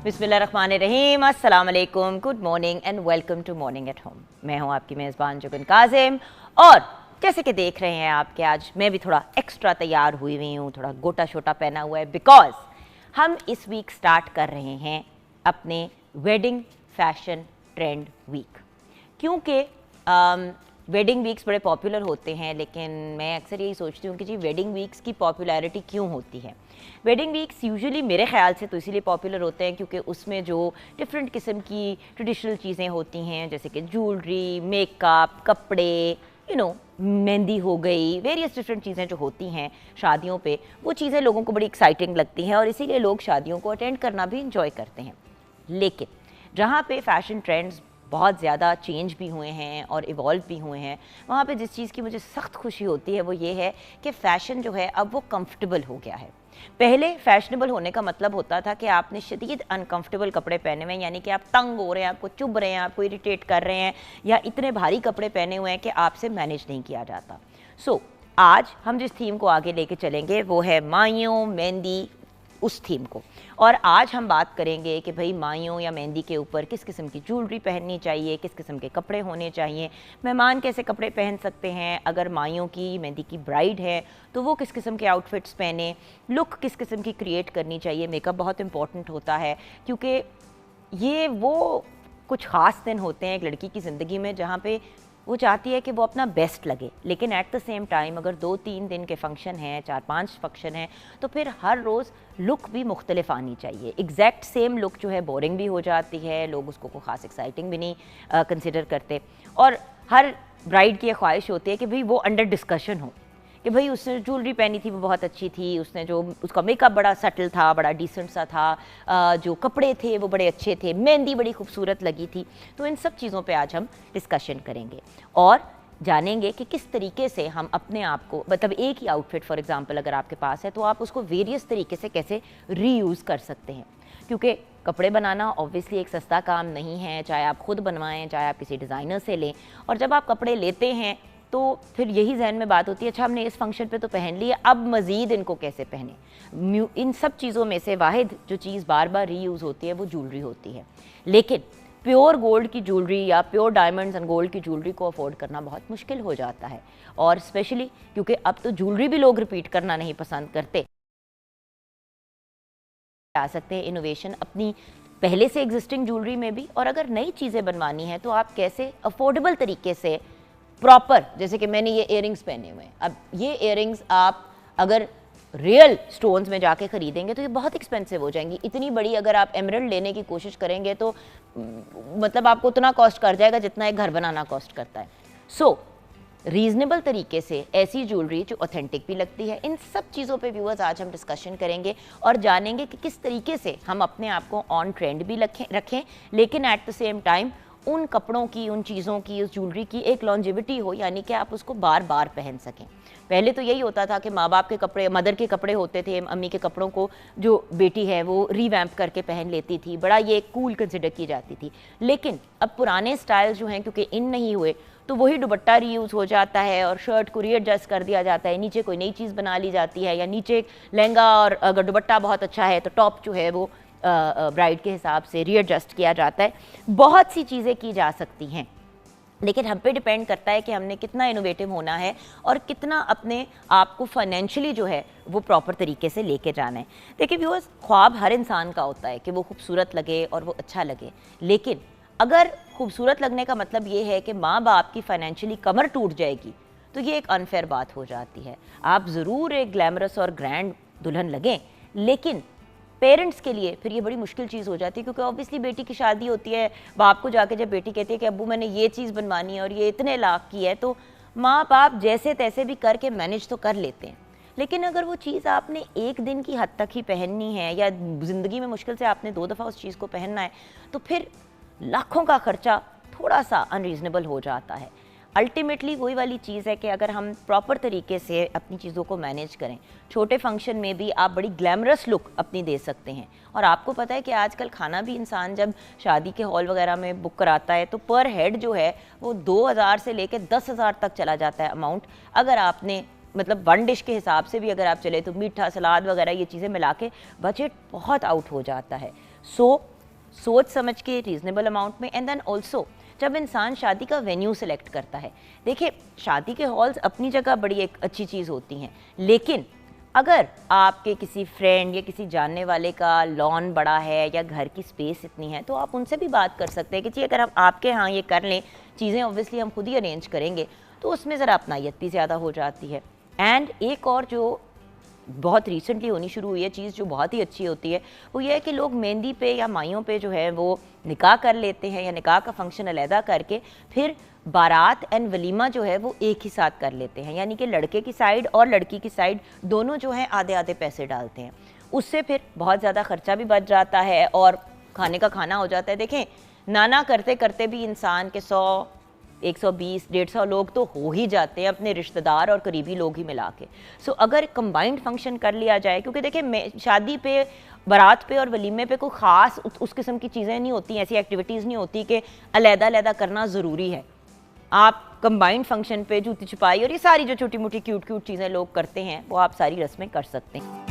बिस्मिल्लाहिर्रहमानिर्रहीम, अस्सलाम वालेकुम, good morning and welcome to morning at home. मैं हूं आपकी मेज़बान जुगन काजिम और जैसे कि देख रहे हैं आपके आज मैं भी थोड़ा एक्स्ट्रा तैयार हुई हूँ, थोड़ा गोटा शोटा पहना हुआ है बिकॉज हम इस वीक स्टार्ट कर रहे हैं अपने वेडिंग फैशन ट्रेंड वीक। क्योंकि वेडिंग वीक्स बड़े पॉपुलर होते हैं, लेकिन मैं अक्सर यही सोचती हूँ कि जी वेडिंग वीक्स की पॉपुलैरिटी क्यों होती है। वेडिंग वीक्स यूजुअली मेरे ख्याल से तो इसीलिए पॉपुलर होते हैं क्योंकि उसमें जो डिफरेंट किस्म की ट्रेडिशनल चीज़ें होती हैं, जैसे कि ज्वेलरी, मेकअप, कपड़े, मेहंदी हो गई, वेरियस डिफरेंट चीज़ें जो होती हैं शादियों पे, वो चीज़ें लोगों को बड़ी एक्साइटिंग लगती हैं और इसीलिए लोग शादियों को अटेंड करना भी इंजॉय करते हैं। लेकिन जहाँ पे फैशन ट्रेंड्स बहुत ज़्यादा चेंज भी हुए हैं और इवॉल्व भी हुए हैं, वहाँ पे जिस चीज़ की मुझे सख्त खुशी होती है वो ये है कि फ़ैशन जो है अब वो कंफर्टेबल हो गया है। पहले फैशनेबल होने का मतलब होता था कि आपने शदीद अनकंफर्टेबल कपड़े पहने हुए हैं, यानी कि आप तंग हो रहे हैं, आपको चुभ रहे हैं, आपको इरिटेट कर रहे हैं, या इतने भारी कपड़े पहने हुए हैं कि आपसे मैनेज नहीं किया जाता। आज हम जिस थीम को आगे लेके चलेंगे वो है माइयों मेहंदी, उस थीम को। और आज हम बात करेंगे कि भाई माइयों या मेहंदी के ऊपर किस किस्म की ज्वेलरी पहननी चाहिए, किस किस्म के कपड़े होने चाहिए, मेहमान कैसे कपड़े पहन सकते हैं, अगर माइयों की मेहंदी की ब्राइड है तो वो किस किस्म के आउटफिट्स पहने, लुक किस किस्म की क्रिएट करनी चाहिए। मेकअप बहुत इंपॉर्टेंट होता है क्योंकि ये वो कुछ ख़ास दिन होते हैं एक लड़की की ज़िंदगी में जहाँ पे वो चाहती है कि वो अपना बेस्ट लगे, लेकिन एट द सेम टाइम अगर 2-3 दिन के फंक्शन हैं, 4-5 फंक्शन हैं, तो फिर हर रोज़ लुक भी मुख्तलिफ आनी चाहिए। एग्जैक्ट सेम लुक जो है बोरिंग भी हो जाती है, लोग उसको कोई ख़ास एक्साइटिंग भी नहीं कंसिडर करते। और हर ब्राइड की ख्वाहिश होती है कि भाई वो अंडर डिस्कशन हो कि भाई उसने ज्वेलरी पहनी थी वो बहुत अच्छी थी, उसने जो उसका मेकअप बड़ा सटल था, बड़ा डिसेंट सा था, जो कपड़े थे वो बड़े अच्छे थे, मेहंदी बड़ी खूबसूरत लगी थी। तो इन सब चीज़ों पे आज हम डिस्कशन करेंगे और जानेंगे कि किस तरीके से हम अपने आप को, मतलब एक ही आउटफिट फॉर एग्जांपल अगर आपके पास है तो आप उसको वेरियस तरीके से कैसे रीयूज़ कर सकते हैं। क्योंकि कपड़े बनाना ऑब्वियसली एक सस्ता काम नहीं है, चाहे आप खुद बनवाएं, चाहे आप किसी डिज़ाइनर से लें। और जब आप कपड़े लेते हैं तो फिर यही जहन में बात होती है, अच्छा हमने इस फंक्शन पे तो पहन लिए, अब मज़ीद इनको कैसे पहने। इन सब चीज़ों में से वाहिद जो चीज़ बार बार रीयूज़ होती है वो ज्वेलरी होती है। लेकिन प्योर गोल्ड की ज्वेलरी या प्योर डायमंड्स एंड गोल्ड की ज्वेलरी को अफोर्ड करना बहुत मुश्किल हो जाता है, और स्पेशली क्योंकि अब तो ज्वेलरी भी लोग रिपीट करना नहीं पसंद करते। आ सकते हैं इनोवेशन अपनी पहले से एग्जिस्टिंग ज्वेलरी में भी, और अगर नई चीज़ें बनवानी है तो आप कैसे अफोर्डेबल तरीके से प्रॉपर, जैसे कि मैंने ये इयररिंग्स पहने हुए हैं, अब ये इयररिंग्स आप अगर रियल स्टोन्स में जाके ख़रीदेंगे तो ये बहुत एक्सपेंसिव हो जाएंगी। इतनी बड़ी अगर आप एमरल्ड लेने की कोशिश करेंगे तो मतलब आपको उतना कॉस्ट कर जाएगा जितना एक घर बनाना कॉस्ट करता है। रीज़नेबल तरीके से ऐसी ज्वेलरी जो ऑथेंटिक भी लगती है, इन सब चीज़ों पे व्यूअर्स आज हम डिस्कशन करेंगे और जानेंगे कि किस तरीके से हम अपने आप को ऑन ट्रेंड भी रखें, लेकिन एट द सेम टाइम उन कपड़ों की, उन चीज़ों की, उस ज्वेलरी की एक लॉन्जिविटी हो, यानी कि आप उसको बार बार पहन सकें। पहले तो यही होता था कि माँ बाप के कपड़े, मदर के कपड़े होते थे, अम्मी के कपड़ों को जो बेटी है वो रीवैम्प करके पहन लेती थी, बड़ा ये कूल कंसिडर की जाती थी। लेकिन अब पुराने स्टाइल जो हैं क्योंकि इन नहीं हुए तो वही दुपट्टा रीयूज़ हो जाता है और शर्ट को रीएडजस्ट कर दिया जाता है, नीचे कोई नई चीज़ बना ली जाती है, या नीचे लहंगा और अगर दुपट्टा बहुत अच्छा है तो टॉप जो है वो ब्राइड के हिसाब से रीएडजस्ट किया जाता है। बहुत सी चीज़ें की जा सकती हैं, लेकिन हम पे डिपेंड करता है कि हमने कितना इनोवेटिव होना है और कितना अपने आप को फाइनेंशियली जो है वो प्रॉपर तरीके से लेके जाना है। देखिए व्यूअर्स, ख्वाब हर इंसान का होता है कि वो खूबसूरत लगे और वो अच्छा लगे, लेकिन अगर खूबसूरत लगने का मतलब ये है कि माँ बाप की फाइनेंशियली कमर टूट जाएगी तो ये एक अनफेयर बात हो जाती है। आप ज़रूर एक ग्लैमरस और ग्रैंड दुल्हन लगें, लेकिन पेरेंट्स के लिए फिर ये बड़ी मुश्किल चीज़ हो जाती है, क्योंकि ऑब्वियसली बेटी की शादी होती है, बाप को जाके जब बेटी कहती है कि अब्बू मैंने ये चीज़ बनवानी है और ये इतने लाख की है, तो माँ बाप जैसे तैसे भी करके मैनेज तो कर लेते हैं। लेकिन अगर वो चीज़ आपने एक दिन की हद तक ही पहननी है या ज़िंदगी में मुश्किल से आपने 2 दफ़ा उस चीज़ को पहनना है, तो फिर लाखों का खर्चा थोड़ा सा अनरीज़नेबल हो जाता है। अल्टीमेटली वही वाली चीज़ है कि अगर हम प्रॉपर तरीके से अपनी चीज़ों को मैनेज करें, छोटे फंक्शन में भी आप बड़ी ग्लैमरस लुक अपनी दे सकते हैं। और आपको पता है कि आजकल खाना भी इंसान जब शादी के हॉल वगैरह में बुक कराता है तो पर हेड जो है वो 2000 से लेकर 10,000 तक चला जाता है अमाउंट। अगर आपने मतलब वन डिश के हिसाब से भी अगर आप चले तो मीठा, सलाद वगैरह ये चीज़ें मिला के बजट बहुत आउट हो जाता है। सोच समझ के, रीजनेबल अमाउंट में, एंड देन ऑल्सो जब इंसान शादी का वेन्यू सेलेक्ट करता है। देखिए, शादी के हॉल्स अपनी जगह बड़ी एक अच्छी चीज़ होती हैं, लेकिन अगर आपके किसी फ्रेंड या किसी जानने वाले का लॉन बड़ा है या घर की स्पेस इतनी है, तो आप उनसे भी बात कर सकते हैं कि जी अगर हम आपके यहाँ ये कर लें, चीज़ें ऑब्वियसली हम खुद ही अरेंज करेंगे, तो उसमें ज़रा अपनायत भी ज़्यादा हो जाती है। एंड एक और जो बहुत रिसेंटली होनी शुरू हुई है चीज़, जो बहुत ही अच्छी होती है, वो ये है कि लोग मेहंदी पे या माइयों पे जो है वो निकाह कर लेते हैं, या निकाह का फंक्शन अलहदा करके फिर बारात एंड वलीमा जो है वो एक ही साथ कर लेते हैं। यानी कि लड़के की साइड और लड़की की साइड दोनों जो है आधे आधे पैसे डालते हैं। उससे फिर बहुत ज़्यादा खर्चा भी बच जाता है और खाने का खाना हो जाता है। देखें, नाना करते करते भी इंसान के 100, 120, 150 लोग तो हो ही जाते हैं, अपने रिश्तेदार और करीबी लोग ही मिला के। सो अगर कंबाइंड फंक्शन कर लिया जाए, क्योंकि देखिए शादी पे, बारात पे और वलीमे पे कोई ख़ास उस किस्म की चीज़ें नहीं होती, ऐसी एक्टिविटीज़ नहीं होती कि अलहदा करना ज़रूरी है। आप कंबाइंड फंक्शन पे जूती छुपाई और ये सारी जो छोटी मोटी क्यूट चीज़ें लोग करते हैं, वो आप सारी रस्में कर सकते हैं।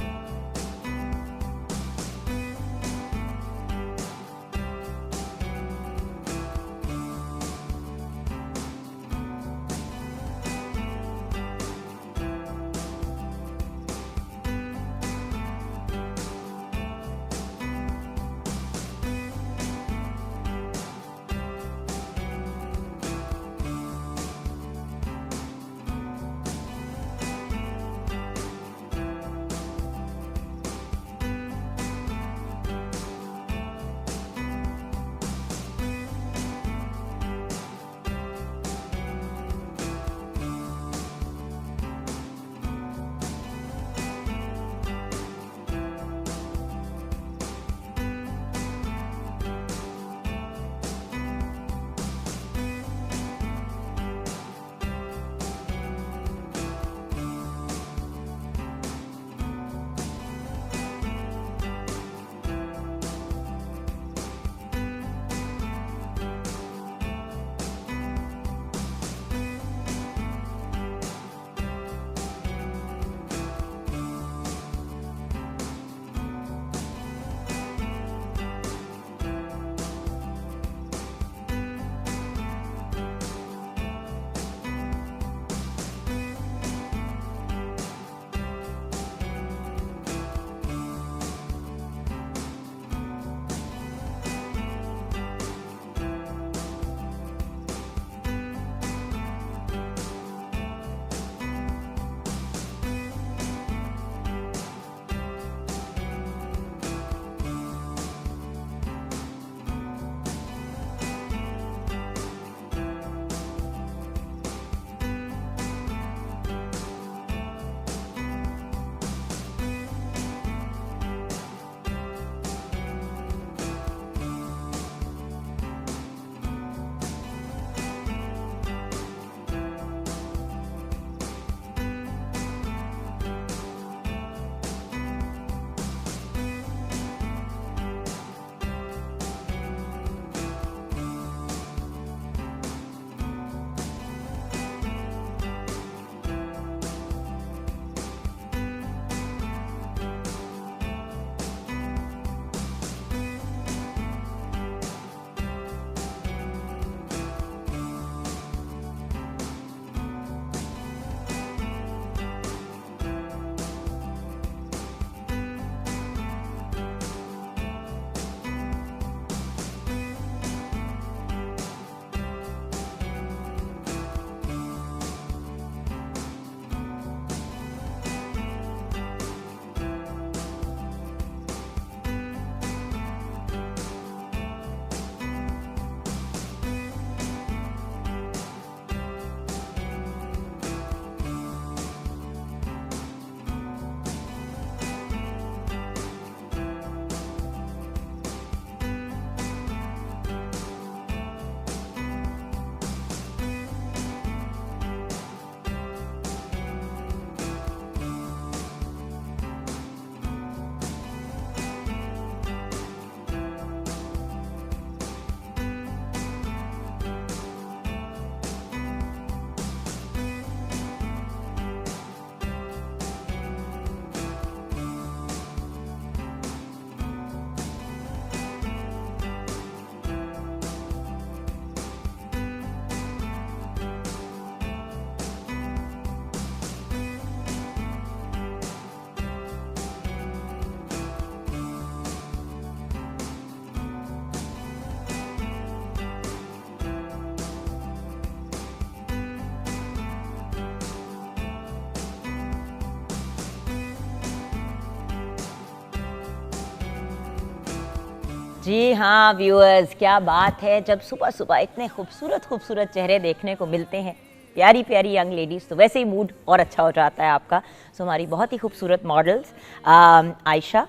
जी हाँ व्यूअर्स, क्या बात है जब सुबह सुबह इतने खूबसूरत खूबसूरत चेहरे देखने को मिलते हैं, प्यारी प्यारी यंग लेडीज़, तो वैसे ही मूड और अच्छा हो जाता है आपका। सो हमारी बहुत ही खूबसूरत models Ayesha,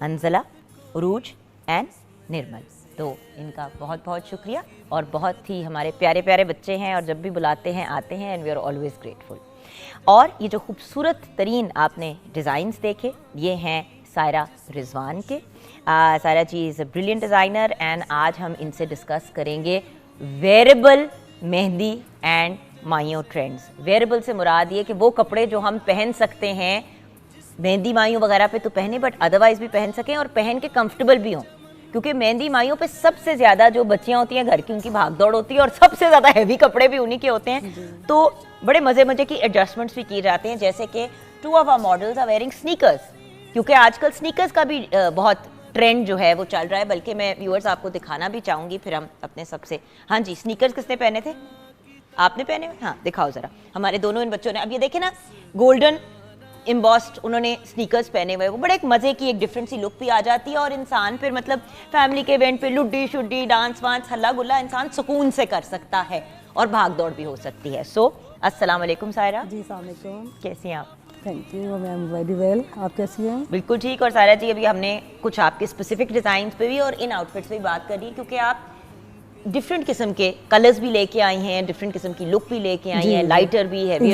Anjala, Urooj and निर्मल, तो इनका बहुत बहुत शुक्रिया। और बहुत ही हमारे प्यारे प्यारे बच्चे हैं और जब भी बुलाते हैं आते हैं, and we are always grateful. और ये जो खूबसूरत तरीन आपने डिज़ाइंस देखे, ये हैं सायरा रिजवान के। Saira ji is a brilliant designer and आज हम इनसे डिस्कस करेंगे वेयरेबल मेहंदी एंड माइयों ट्रेंड्स। वेयरेबल से मुराद ये कि वो कपड़े जो हम पहन सकते हैं मेहंदी माइयों वगैरह पे तो पहने, बट अदरवाइज भी पहन सकें और पहन के कंफर्टेबल भी हों, क्योंकि मेहंदी माइयों पे सबसे ज़्यादा जो बच्चियाँ होती हैं घर की, उनकी भागदौड़ होती है और सबसे ज़्यादा हैवी कपड़े भी उन्हीं के होते हैं। तो बड़े मज़े की एडजस्टमेंट्स भी किए जाते हैं, जैसे कि 2 of our models are wearing sneakers, क्योंकि आजकल स्नीकर्स का भी बहुत ट्रेंड जो है वो चल रहा है। बल्कि मैं व्यूअर्स आपको दिखाना भी चाहूँगी, फिर हम अपने सबसे। हाँ जी, स्नीकर्स किसने पहने थे? आपने पहने हुए? हाँ दिखाओ ज़रा। हमारे दोनों इन बच्चों ने, अब ये देखें ना, गोल्डन इम्बॉस्ड उन्होंने स्नीकर्स पहने हुए, वो बड़े एक मज़े की एक डिफरेंट सी लुक भी आ जाती है और इंसान फिर मतलब फैमिली के इवेंट पे लुड्डी शुड्डी डांस वांस हल्ला गुल्ला इंसान सुकून से कर सकता है और भाग दौड़ भी हो सकती है। सो अस्सलाम वालेकुम सायरा जी। अस्सलाम वालेकुम, कैसी हैं आप? Thank you ma'am, very well. आप कैसी हैं? बिल्कुल ठीक। और सायरा जी अभी हमने कुछ आपके स्पेसिफिक डिज़ाइंस पे भी और इन आउटफिट्स पे भी बात करी, क्योंकि आप डिफरेंट किस्म के कलर्स भी लेके आई हैं, डिफरेंट किस्म की लुक भी लेके आई हैं, लाइटर भी है भी,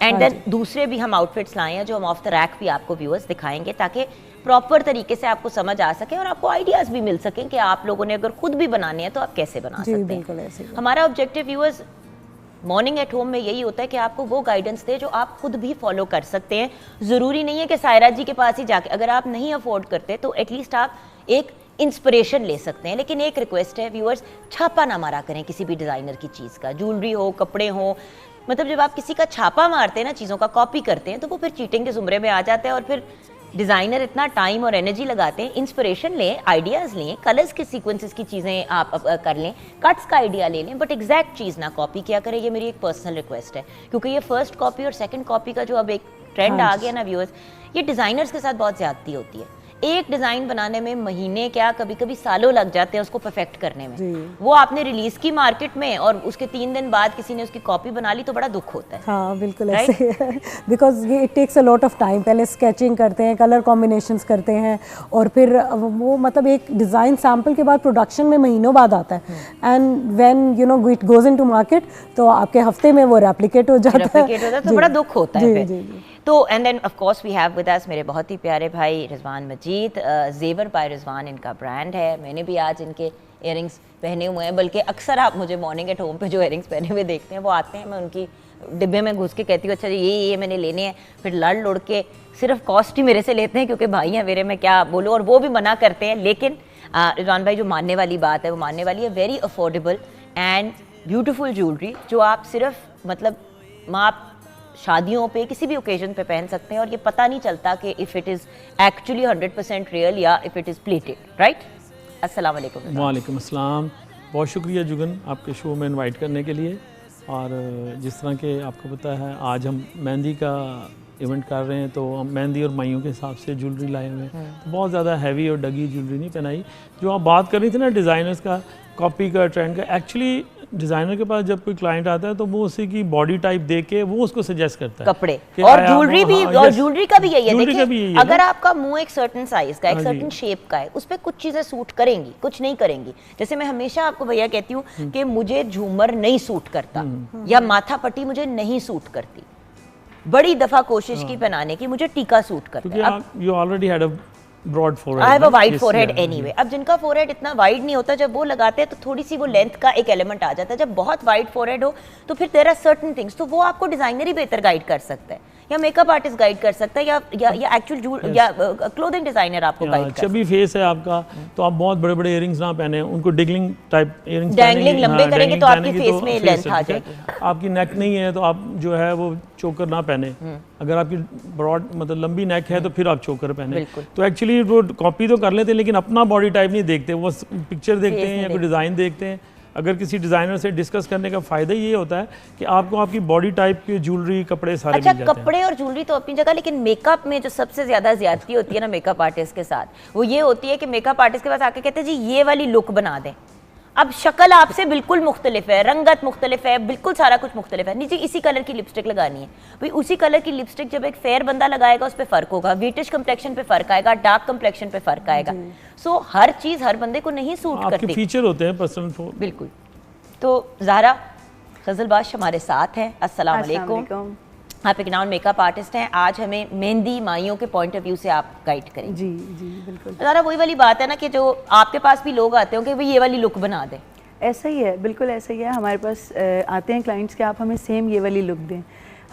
एंड देन दूसरे भी हम आउटफिट्स लाए हैं जो हम ऑफ द रैक भी आपको व्यूअर्स दिखाएंगे, ताकि प्रॉपर तरीके से आपको समझ आ सके और आपको आइडियाज़ भी मिल सकें कि आप लोगों ने अगर खुद भी बनाने हैं तो आप कैसे बना सकते हैं। हमारा objective viewers morning at home में यही होता है कि आपको वो गाइडेंस दे जो आप खुद भी फॉलो कर सकते हैं। ज़रूरी नहीं है कि सायरा जी के पास ही जाके, अगर आप नहीं अफोर्ड करते तो एटलीस्ट आप एक इंस्पिरेशन ले सकते हैं। लेकिन एक रिक्वेस्ट है व्यूअर्स, छापा ना मारा करें किसी भी डिज़ाइनर की चीज़ का, ज्वेलरी हो, कपड़े हो। मतलब जब आप किसी का छापा मारते हैं ना, चीज़ों का कॉपी करते हैं, तो वो फिर चीटिंग के ज़ुमरे में आ जाता है और फिर डिज़ाइनर इतना टाइम और एनर्जी लगाते हैं। इंस्पिरेशन लें, आइडियाज़ लें, कलर्स के सीक्वेंसेस की चीज़ें आप कर लें, कट्स का आइडिया ले लें, बट एग्जैक्ट चीज़ ना कॉपी किया करें। ये मेरी एक पर्सनल रिक्वेस्ट है, क्योंकि ये फर्स्ट कॉपी और सेकंड कॉपी का जो अब एक ट्रेंड आ गया ना व्यूअर्स, ये डिज़ाइनर्स के साथ बहुत ज़्यादती होती है। एक डिज़ाइन बनाने में महीने क्या कभी कभी सालों लग जाते हैं उसको परफेक्ट करने में। वो आपने रिलीज की मार्केट में और उसके 3 दिन बाद किसी ने उसकी कॉपी बना ली तो बड़ा दुख होता है। हाँ बिल्कुल ऐसे है, बिकॉज ये it takes a lot of time. पहले स्केचिंग करते हैं, कलर कॉम्बिनेशंस करते हैं, और फिर वो मतलब एक डिज़ाइन सैम्पल के बाद प्रोडक्शन में महीनों बाद आता है, and when you know it goes into market तो आपके हफ्ते में वो रेप्लिकेट हो जाता है, तो बड़ा दुख होता है। तो and then of course we have with us मेरे बहुत ही प्यारे भाई रिजवान मजीद। जेवर बाय रिजवान इनका ब्रांड है। मैंने भी आज इनके इयरिंग्स पहने हुए हैं, बल्कि अक्सर आप मुझे मॉर्निंग एट होम पे जो इयरिंग्स पहने हुए देखते हैं वो आते हैं, मैं उनकी डिब्बे में घुस के कहती हूँ अच्छा जी ये मैंने लेने हैं, फिर लड़ लुड़ के सिर्फ कॉस्ट ही मेरे से लेते हैं क्योंकि भाई हैं मेरे, मैं क्या बोलूँ, और वो भी मना करते हैं। लेकिन रिजवान भाई जो मानने वाली बात है वो मानने वाली है। Very affordable and beautiful jewellery जो आप सिर्फ मतलब आप शादियों पे किसी भी ओकेजन पे पहन सकते हैं और ये पता नहीं चलता कि if it is actually 100% real या if it is plated, right? अस्सलाम वालेकुम। वालेकुम अस्सलाम। बहुत शुक्रिया जुगन आपके शो में इनवाइट करने के लिए। और जिस तरह के आपको पता है आज हम मेहंदी का इवेंट कर रहे हैं, तो हम मेहंदी और माइयों के हिसाब से ज्वेलरी लाए हुए हैं, तो बहुत ज़्यादा हैवी और डगी ज्वेलरी नहीं पहनाई। जो आप बात कर रही थी ना डिज़ाइनर्स का, कॉपी का, ट्रेंड का, एक्चुअली डिज़ाइनर के पास जब कोई क्लाइंट आता है तो वो उसी की बॉडी टाइप देख के वो उसको सजेस्ट करता है कपड़े और ज्वेलरी भी। और ज्वेलरी का भी यही है, देखिए अगर आपका मुंह एक सर्टेन साइज का, एक सर्टेन शेप का है, उस पर कुछ चीजें सूट करेंगी, कुछ नहीं करेंगी। जैसे मैं हमेशा आपको भैया कहती हूँ कि मुझे झूमर नहीं सूट करता या माथा पट्टी मुझे नहीं सूट करती, बड़ी दफा कोशिश की पहनाने की, मुझे टीका सूट करता है। You already had a broad forehead, I have a wide forehead anyway. अब जिनका फोरहेड इतना वाइड नहीं होता, जब वो लगाते हैं तो थोड़ी सी वो लेंथ का एक एलिमेंट आ जाता है। जब बहुत वाइड फोरहेड हो तो फिर देयर आर सर्टेन थिंग्स, तो वो आपको डिजाइनर ही बेहतर गाइड कर सकता है, या मेकअप आर्टिस्ट गाइड कर सकता है, या एक्चुअल या क्लोथिंग डिजाइनर आपको गाइड कर सकता है। चबी फेस है आपका तो आप बहुत बड़े बड़े इयरिंग्स ना पहने, उनको डिगलिंग टाइप इयरिंग्स डैंगलिंग लंबे करेंगे तो आपकी फेस में लेंथ आ जाएगी। आपकी नेक नहीं है तो आप जो है वो चोकर ना पहने, अगर आपकी ब्रॉड मतलब लंबी नेक है तो फिर आप चोकर पहने। तो एक्चुअली वो कॉपी तो कर लेते हैं लेकिन अपना बॉडी टाइप नहीं देखते, वो पिक्चर देखते हैं या कोई डिज़ाइन देखते हैं। अगर किसी डिज़ाइनर से डिस्कस करने का फ़ायदा ये होता है कि आपको आपकी बॉडी टाइप के ज्वेलरी कपड़े सारे अच्छा, मिल जाते हैं। कपड़े और ज्वेलरी तो अपनी जगह, लेकिन मेकअप में जो सबसे ज्यादा ज्यादती होती है ना मेकअप आर्टिस्ट के साथ, वो ये होती है कि मेकअप आर्टिस्ट के पास आके कहते हैं जी ये वाली लुक बना दें। अब शक्ल आपसे बिल्कुल मुख्तलिफ है, रंगत मुख्तलिफ है, बिल्कुल सारा कुछ मुख्तलिफ है, नीचे इसी कलर की लिपस्टिक लगानी है भाई, उसी कलर की लिपस्टिक जब एक फेयर बंदा लगाएगा उस पर फर्क होगा, वीटिश कम्प्लेक्शन पे फर्क आएगा, डार्क कम्प्लेक्शन पे फर्क आएगा। सो हर चीज हर बंदे को नहीं सूट आपके करती। फीचर होते हैं पर्सनल। बिल्कुल। तो ज़हरा ग़ज़लबाश हमारे साथ हैं। अस्सलाम वालेकुम। आप एक नाउन मेकअप आर्टिस्ट हैं। आज हमें मेहंदी माइयों के पॉइंट ऑफ व्यू से आप गाइड करें। जी जी बिल्कुल। ज़हरा वही वाली बात है ना कि जो आपके पास भी लोग आते होंगे भाई ये वाली लुक बना दें। ऐसा ही है, बिल्कुल ऐसा ही है। हमारे पास आते हैं क्लाइंट्स कि आप हमें सेम ये वाली लुक दें।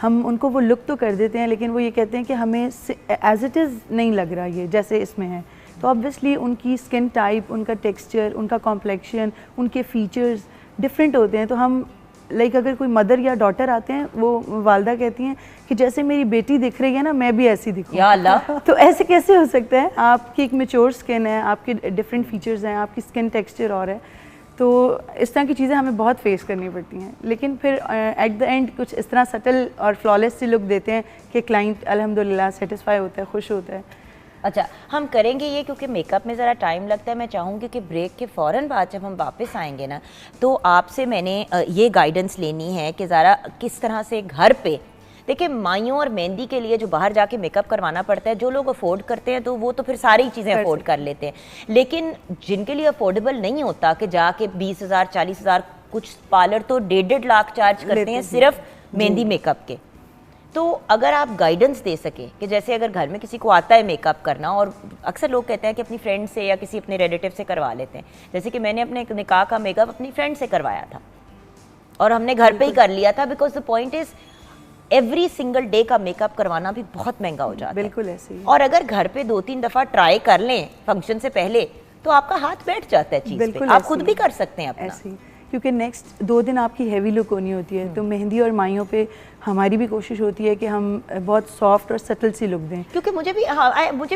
हम उनको वो लुक तो कर देते हैं, लेकिन वो ये कहते हैं कि हमें एज इट इज़ नहीं लग रहा ये जैसे इसमें है। तो ऑब्वियसली उनकी स्किन टाइप, उनका टेक्सचर, उनका कॉम्प्लेक्शन, उनके फीचर्स डिफरेंट होते हैं। तो हम अगर कोई मदर या डॉटर आते हैं, वो वालदा कहती हैं कि जैसे मेरी बेटी दिख रही है ना, मैं भी ऐसी दिखूं। या अल्लाह। तो ऐसे कैसे हो सकता है? आपकी एक मैच्योर स्किन है, आपके डिफरेंट फीचर्स हैं, आपकी स्किन टेक्सचर और है। तो इस तरह की चीज़ें हमें बहुत फेस करनी पड़ती हैं, लेकिन फिर एट द एंड कुछ इस तरह सटल और फ्लॉलेस सी लुक देते हैं कि क्लाइंट अल्हम्दुलिल्लाह सेटिस्फाई होता है, खुश होता है। अच्छा, हम करेंगे ये क्योंकि मेकअप में ज़रा टाइम लगता है। मैं चाहूँगी कि ब्रेक के फ़ौरन बाद जब हम वापस आएंगे ना, तो आपसे मैंने ये गाइडेंस लेनी है कि ज़रा किस तरह से घर पे, देखिए माइयों और मेहंदी के लिए जो बाहर जाके मेकअप करवाना पड़ता है, जो लोग अफोर्ड करते हैं तो वो तो फिर सारी चीज़ें अफोर्ड कर लेते हैं, लेकिन जिनके लिए अफोर्डेबल नहीं होता कि जाके 20,000 40,000, कुछ पार्लर तो 1.5 लाख चार्ज करते हैं सिर्फ मेहंदी मेकअप के। तो अगर आप गाइडेंस दे सके कि जैसे अगर घर में किसी को आता है मेकअप करना, और अक्सर लोग कहते हैं कि अपनी फ्रेंड से या किसी अपने रिलेटिव से करवा लेते हैं, जैसे कि मैंने अपने निकाह का मेकअप अपनी फ्रेंड से करवाया था और हमने घर पे ही कर लिया था, because the point is every single day का मेकअप करवाना भी बहुत महंगा हो जाता है। बिल्कुल ऐसे ही। और अगर घर पे 2-3 दफ़ा ट्राई कर लें फंक्शन से पहले तो आपका हाथ बैठ जाता है चीज़ पे, आप खुद भी कर सकते हैं अपना। ऐसे ही, क्योंकि नेक्स्ट 2 दिन आपकी हैवी लुक होनी होती है। तो मेहंदी और माइयों पे हमारी भी कोशिश होती है कि हम बहुत सॉफ्ट और सटल सी लुक दें। क्योंकि मुझे भी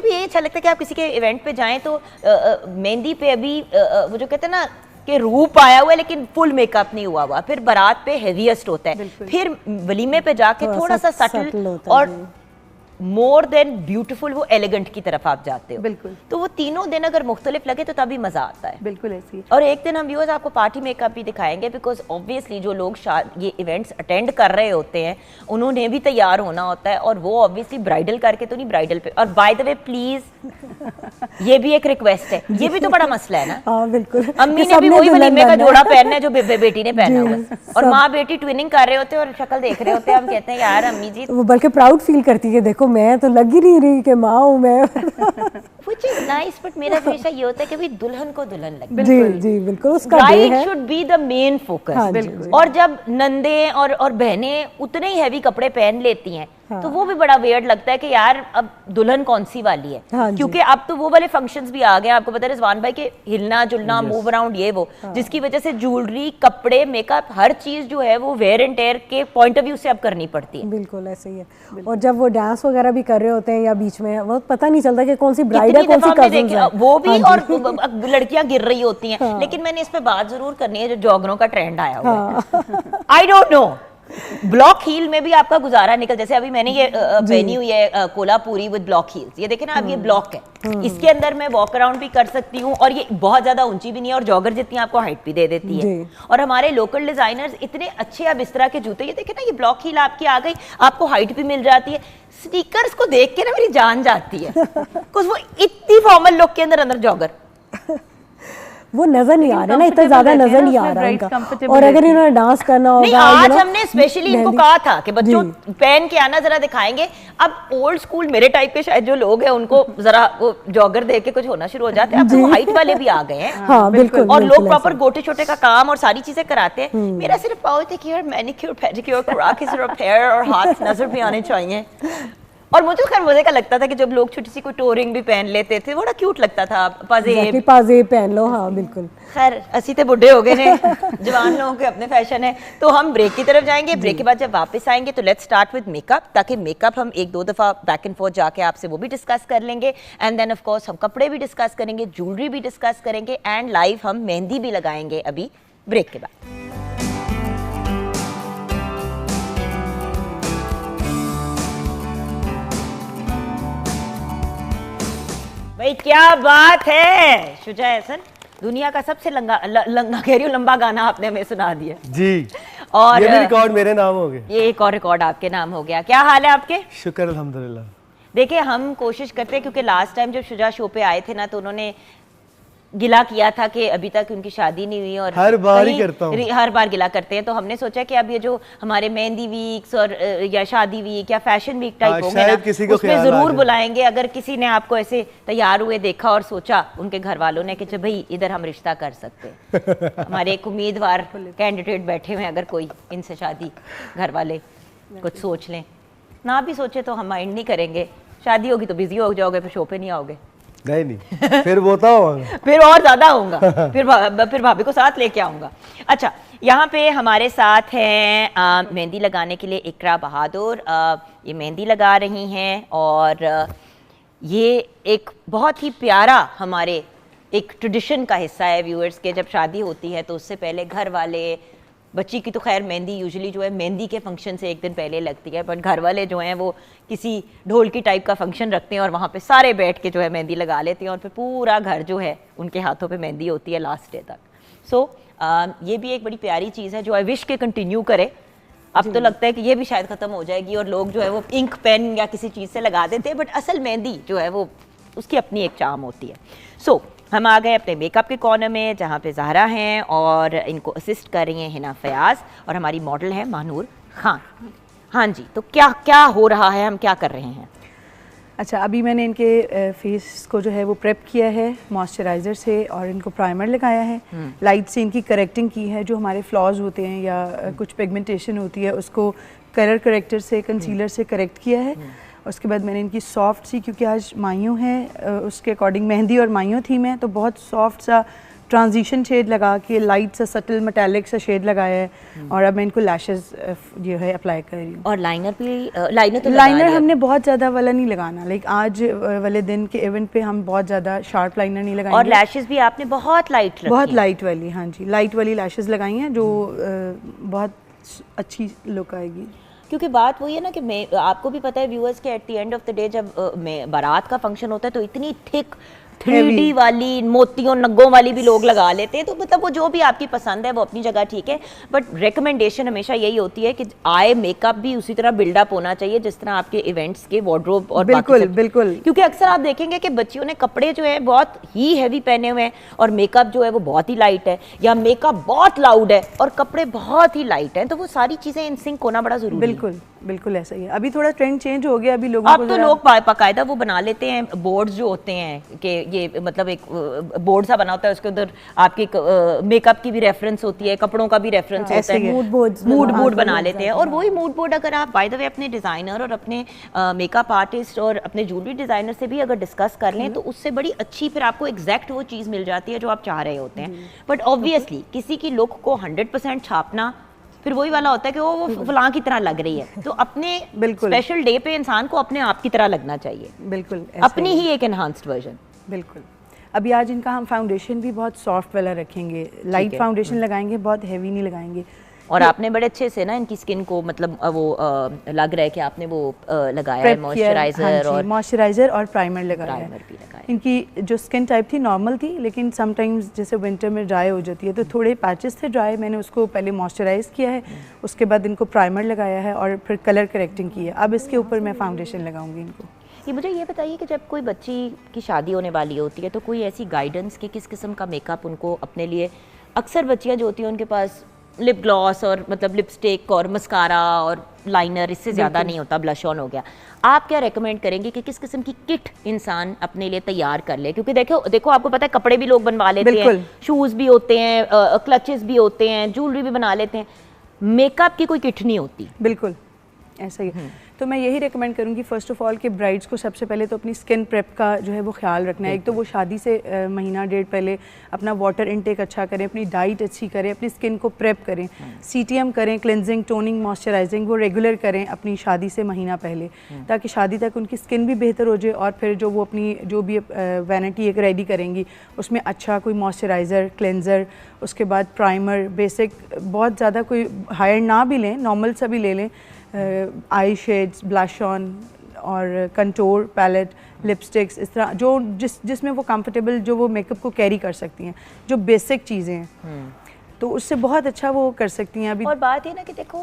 ये अच्छा लगता है कि आप किसी के इवेंट पे जाएं तो मेहंदी पे अभी वो जो कहते हैं ना कि रूप आया हुआ है लेकिन फुल मेकअप नहीं हुआ हुआ, फिर बारात पे हेवीएस्ट होता है, फिर वलीमे पे जाके थोड़ा सा सटल और मोर देन ब्यूटीफुल वो एलिगेंट की तरफ आप जाते हो। बिल्कुल। तो वो तीनों दिन अगर मुख्तलिफ लगे तो तभी मजा आता है। बिल्कुल ऐसे ही। और एक दिन हम व्यूअर्स आपको पार्टी मेकअप भी दिखाएंगे, बिकॉज ऑब्वियसली जो लोग ये इवेंट्स अटेंड कर रहे होते हैं उन्होंने भी तैयार होना होता है, और वो ऑब्वियसली ब्राइडल करके तो नहीं, ब्राइडल पे। और बाय द वे प्लीज ये भी एक रिक्वेस्ट है, ये भी तो बड़ा मसला है ना। हाँ बिल्कुल। अम्मी ने भी वही वलीमे का जोड़ा पहनना है जो बेटी ने पहना हुआ है, और माँ बेटी ट्विनिंग कर रहे होते हैं और शक्ल देख रहे होते हैं, हम कहते हैं यार अम्मी जी, वो बल्कि प्राउड फील करती है, देखो मैं तो लग ही नहीं रही कि माँ हूँ मैं। which is nice, but मेरा हमेशा ये होता है कि भाई दुल्हन को दुल्हन लगे। जी जी बिल्कुल, उसका bride should be the main focus. हाँ, और जब नंदे और बहनें उतने ही हैवी कपड़े पहन लेती हैं तो वो भी बड़ा वेयर्ड लगता है कि यार अब दुल्हन कौन सी वाली है। हाँ, क्योंकि अब तो वो वाले फंक्शंस भी आ गए, आपको पता है रिजवान भाई के हिलना जुलना, मूव अराउंड, ये वो, जिसकी वजह से ज्वेलरी, कपड़े, मेकअप, हर चीज जो है वो वेयर एंड टेयर के पॉइंट ऑफ व्यू से अब करनी पड़ती है। बिल्कुल ऐसे ही है। और जब वो डांस वगैरह भी कर रहे होते हैं या बीच में, वो पता नहीं चलता कि कौन सी ब्राइड है कौन सी कजिन्स है, वो भी। और लड़कियां गिर रही होती हैं। लेकिन मैंने इस पे बात जरूर करनी है, जो जॉगरों का ट्रेंड आया हुआ है, I don't know, block heal में भी आपका गुजारा निकल, जैसे अभी मैंने ये पहनी हुई है कोलापुरी विद ब्लॉक हील्स, ये देखें ना अब ये ब्लॉक है, इसके अंदर मैं वॉक अराउंड भी कर सकती हूँ, और ये बहुत ज्यादा ऊंची भी नहीं है, और जॉगर जितनी आपको हाइट भी दे देती है। और हमारे लोकल डिजाइनर्स इतने अच्छे अब इस तरह के जूते, ये देखें ना, ये ब्लॉक हील आपकी आ गई, आपको हाइट भी मिल जाती है। स्नीकर्स को देख के ना मेरी जान जाती है, कुछ वो इतनी फॉर्मल लुक के अंदर जॉगर वो नजर नहीं आ रहा ना, इतना ज्यादा नजर नहीं आ रहा इनका। और अगर इन्होंने डांस करना होगा, नहीं, आज हमने स्पेशली इनको कहा था कि बच्चों पहन के आना, जरा दिखाएंगे। अब ओल्ड स्कूल मेरे टाइप के शायद जो लोग हैं उनको जरा वो जॉगर देख के कुछ होना शुरू हो जाते हैं। अब तो हाइट वाले भी आ गए हैं। हाँ, बिल्कुल। और लोग प्रॉपर गोटे छोटे का काम और सारी चीजें कराते हैं। मेरा सिर्फ पाओ थे कि यार मैनिक्योर पेडिक्योर करा के सिर्फ हेयर और हाथ नजर भी आने चाहिए। और मुझे खैर मजे का लगता था कि जब लोग छोटी सी कोई टोरिंग भी पहन लेते थे, बड़ा क्यूट लगता था। पाजेब पहन लो। हाँ बिल्कुल। खैर असी तो बुढ़े हो गए ने, जवान लोगों के अपने फैशन है। तो हम ब्रेक की तरफ जाएंगे, ब्रेक के बाद जब वापस आएंगे तो लेट्स स्टार्ट विद मेकअप, ताकि मेकअप हम 1-2 दफा बैक एंड फोर्थ जाके आपसे वो भी डिस्कस कर लेंगे, एंड देन ऑफ कोर्स हम कपड़े भी डिस्कस करेंगे, ज्वेलरी भी डिस्कस करेंगे, एंड लाइव हम मेहंदी भी लगाएंगे अभी ब्रेक के बाद। भाई क्या बात है शुजा एहसन, दुनिया का सबसे लंबा गाना आपने हमें सुना दिया जी। और ये भी रिकॉर्ड मेरे नाम हो गए। ये एक और रिकॉर्ड आपके नाम हो गया। क्या हाल है आपके? शुक्र अल्हम्दुलिल्लाह। देखिए हम कोशिश करते हैं, क्योंकि लास्ट टाइम जब शुजा शो पे आए थे ना, तो उन्होंने गिला किया था कि अभी तक उनकी शादी नहीं हुई, और हर बार ही करता हूँ, हर बार गिला करते हैं। तो हमने सोचा कि अब ये जो हमारे मेहंदी वीक्स और या शादी वीक या फैशन वीक टाइप होंगे ना, उसमें जरूर बुलाएंगे। अगर किसी ने आपको ऐसे तैयार हुए देखा और सोचा उनके घर वालों ने कि भाई इधर हम रिश्ता कर सकते हैं, हमारे एक उम्मीदवार कैंडिडेट बैठे हुए हैं, अगर कोई इनसे शादी घर वाले कुछ सोच लें, ना भी सोचे तो हम माइंड नहीं करेंगे। शादी होगी तो बिजी हो जाओगे, फिर शो पे नहीं आओगे। नहीं नहीं, फिर वो तो फिर और ज्यादा होगा, फिर भाभी को साथ लेके आऊंगा। अच्छा, यहाँ पे हमारे साथ हैं मेहंदी लगाने के लिए इकरा बहादुर। ये मेहंदी लगा रही हैं, और ये एक बहुत ही प्यारा हमारे एक ट्रेडिशन का हिस्सा है व्यूअर्स के। जब शादी होती है तो उससे पहले घर वाले, बच्ची की तो खैर मेहंदी यूजुअली जो है मेहंदी के फंक्शन से एक दिन पहले लगती है, बट घर वाले जो हैं वो किसी ढोलकी टाइप का फंक्शन रखते हैं और वहाँ पे सारे बैठ के जो है मेहंदी लगा लेते हैं, और फिर पूरा घर जो है उनके हाथों पे मेहंदी होती है लास्ट डे तक। सो ये भी एक बड़ी प्यारी चीज़ है जो आई विश के कंटिन्यू करे। अब तो लगता है कि ये भी शायद ख़त्म हो जाएगी और लोग जो है वो इंक पेन या किसी चीज़ से लगा देते हैं, बट असल मेहंदी जो है वो उसकी अपनी एक चार्म होती है। सो हम आ गए अपने मेकअप के कॉर्नर में, जहाँ पे ज़हरा हैं और इनको असिस्ट कर रही हैं हिना फयाज, और हमारी मॉडल है मानूर खान। हाँ जी, तो क्या क्या हो रहा है, हम क्या कर रहे हैं? अच्छा, अभी मैंने इनके फेस को जो है वो प्रेप किया है मॉइस्चराइज़र से, और इनको प्राइमर लगाया है, लाइट से इनकी करेक्टिंग की है। जो हमारे फ्लॉज होते हैं या कुछ पिगमेंटेशन होती है उसको कलर करेक्टर से, कंसीलर से करेक्ट किया है। उसके बाद मैंने इनकी सॉफ्ट सी, क्योंकि आज मायूं है उसके अकॉर्डिंग मेहंदी और मायूं थीम है, तो बहुत सॉफ्ट सा ट्रांजिशन शेड लगा के लाइट सा सटल मेटालिक सा शेड लगाया है। और अब मैं इनको लैशेस जो है अप्लाई कर रही हूँ। और लाइनर भी, लाइनर हमने बहुत ज़्यादा वाला नहीं लगाना, लाइक आज वाले दिन के इवेंट पे हम बहुत ज़्यादा शार्प लाइनर नहीं लगाएंगे। और लैशेस भी आपने बहुत लाइट रखी, बहुत लाइट वाली, हाँ जी, लाइट वाली लैशेस लगाई हैं जो बहुत अच्छी लुक आएगी। क्योंकि बात वही है ना कि मैं, आपको भी पता है व्यूअर्स के eight the end of the day जब बारात का फंक्शन होता है तो इतनी थिक 3D वाली मोतियों नग्गों वाली भी लोग लगा लेते हैं। तो मतलब वो जो भी आपकी पसंद है वो अपनी जगह ठीक है, बट रिकमेंडेशन हमेशा यही होती है कि आई मेकअप भी उसी तरह बिल्डअप होना चाहिए जिस तरह आपके इवेंट्स के वार्डरोब और बिल्कुल बिल्कुल। क्योंकि अक्सर आप देखेंगे कि बच्चियों ने कपड़े जो है बहुत ही हैवी पहने हुए हैं और मेकअप जो है वो बहुत ही लाइट है, या मेकअप बहुत लाउड है और कपड़े बहुत ही लाइट हैं, तो वो सारी चीज़ें इन सिंक होना बड़ा जरूरी है। बिल्कुल बिल्कुल ऐसा ही है। अभी थोड़ा ट्रेंड चेंज हो गया, अभी लोगों अब तो लोग बाकायदा वो बना लेते हैं बोर्ड्स जो होते हैं कि ये मतलब एक बोर्ड सा बना होता है, उसके अंदर आपके मेकअप की भी रेफरेंस होती है, कपड़ों का भी रेफरेंस होता है, मूड बोर्ड बना लेते हैं। और वही मूड बोर्ड अगर आप बाय द वे अपने डिज़ाइनर और अपने मेकअप आर्टिस्ट और अपने ज्वेलरी डिज़ाइनर से भी अगर डिस्कस कर लें तो उससे बड़ी अच्छी फिर आपको एग्जैक्ट वो चीज़ मिल जाती है जो आप चाह रहे होते हैं। बट ऑब्वियसली किसी की लुक को 100% छापना फिर वही वाला होता है कि वो फलां की तरह लग रही है, तो अपने स्पेशल डे पे इंसान को अपने आप की तरह लगना चाहिए, बिल्कुल अपनी ही एक एनहांस्ड वर्जन। बिल्कुल। अभी आज इनका हम फाउंडेशन भी बहुत सॉफ्ट वाला रखेंगे, लाइट फाउंडेशन लगाएंगे, बहुत हैवी नहीं लगाएंगे। और आपने बड़े अच्छे से ना इनकी स्किन को मतलब वो लग रहा है कि आपने वो लगाया है मॉइस्चराइजर और प्राइमर लगाया है। इनकी जो स्किन टाइप थी नॉर्मल थी, लेकिन समटाइम्स जैसे विंटर में ड्राई हो जाती है तो थोड़े पैचेस थे ड्राई, मैंने उसको पहले मॉइस्चराइज किया है, उसके बाद इनको प्राइमर लगाया है और फिर कलर करेक्टिंग की है। अब इसके ऊपर मैं फाउंडेशन लगाऊंगी इनको। ये मुझे ये बताइए कि जब कोई बच्ची की शादी होने वाली होती है तो कोई ऐसी गाइडेंस कि किस किस्म का मेकअप उनको अपने लिए, अक्सर बच्चियाँ जो होती हैं उनके पास लिप ग्लॉस और मतलब लिपस्टिक और मस्कारा और लाइनर, इससे ज़्यादा नहीं होता, ब्लश ऑन हो गया, आप क्या रेकमेंड करेंगे कि किस किस्म की किट इंसान अपने लिए तैयार कर ले? क्योंकि देखो आपको पता है कपड़े भी लोग बनवा लेते हैं, शूज़ भी होते हैं, क्लचेस भी होते हैं, ज्वेलरी भी बना लेते हैं, मेकअप की कोई किट नहीं होती। बिल्कुल ऐसा ही। तो मैं यही रिकमेंड करूँगी फ़र्स्ट ऑफ़ ऑल कि ब्राइड्स को सबसे पहले तो अपनी स्किन प्रेप का जो है वो ख्याल रखना है। एक तो वो शादी से महीना डेढ़ पहले अपना वाटर इनटेक अच्छा करें, अपनी डाइट अच्छी करें, अपनी स्किन को प्रेप करें, CTM करें, क्लिनजिंग, टोनिंग, मॉइस्चराइजिंग वो रेगुलर करें अपनी शादी से महीना पहले, ताकि शादी तक उनकी स्किन भी बेहतर हो जाए और फिर जो वो अपनी जो भी वैनिटी एक रेडी करेंगी उसमें अच्छा कोई मॉइस्चराइज़र, क्लेंजर, उसके बाद प्राइमर, बेसिक, बहुत ज़्यादा कोई हायर ना भी लें, नॉर्मल सा भी ले लें, आई शेड्स, ब्लश ऑन और कंटूर पैलेट, लिपस्टिक्स, इस तरह जो जिसमें वो कंफर्टेबल, जो वो मेकअप को कैरी कर सकती हैं, जो बेसिक चीज़ें हैं, तो उससे बहुत अच्छा वो कर सकती हैं। अभी और बात है ना कि देखो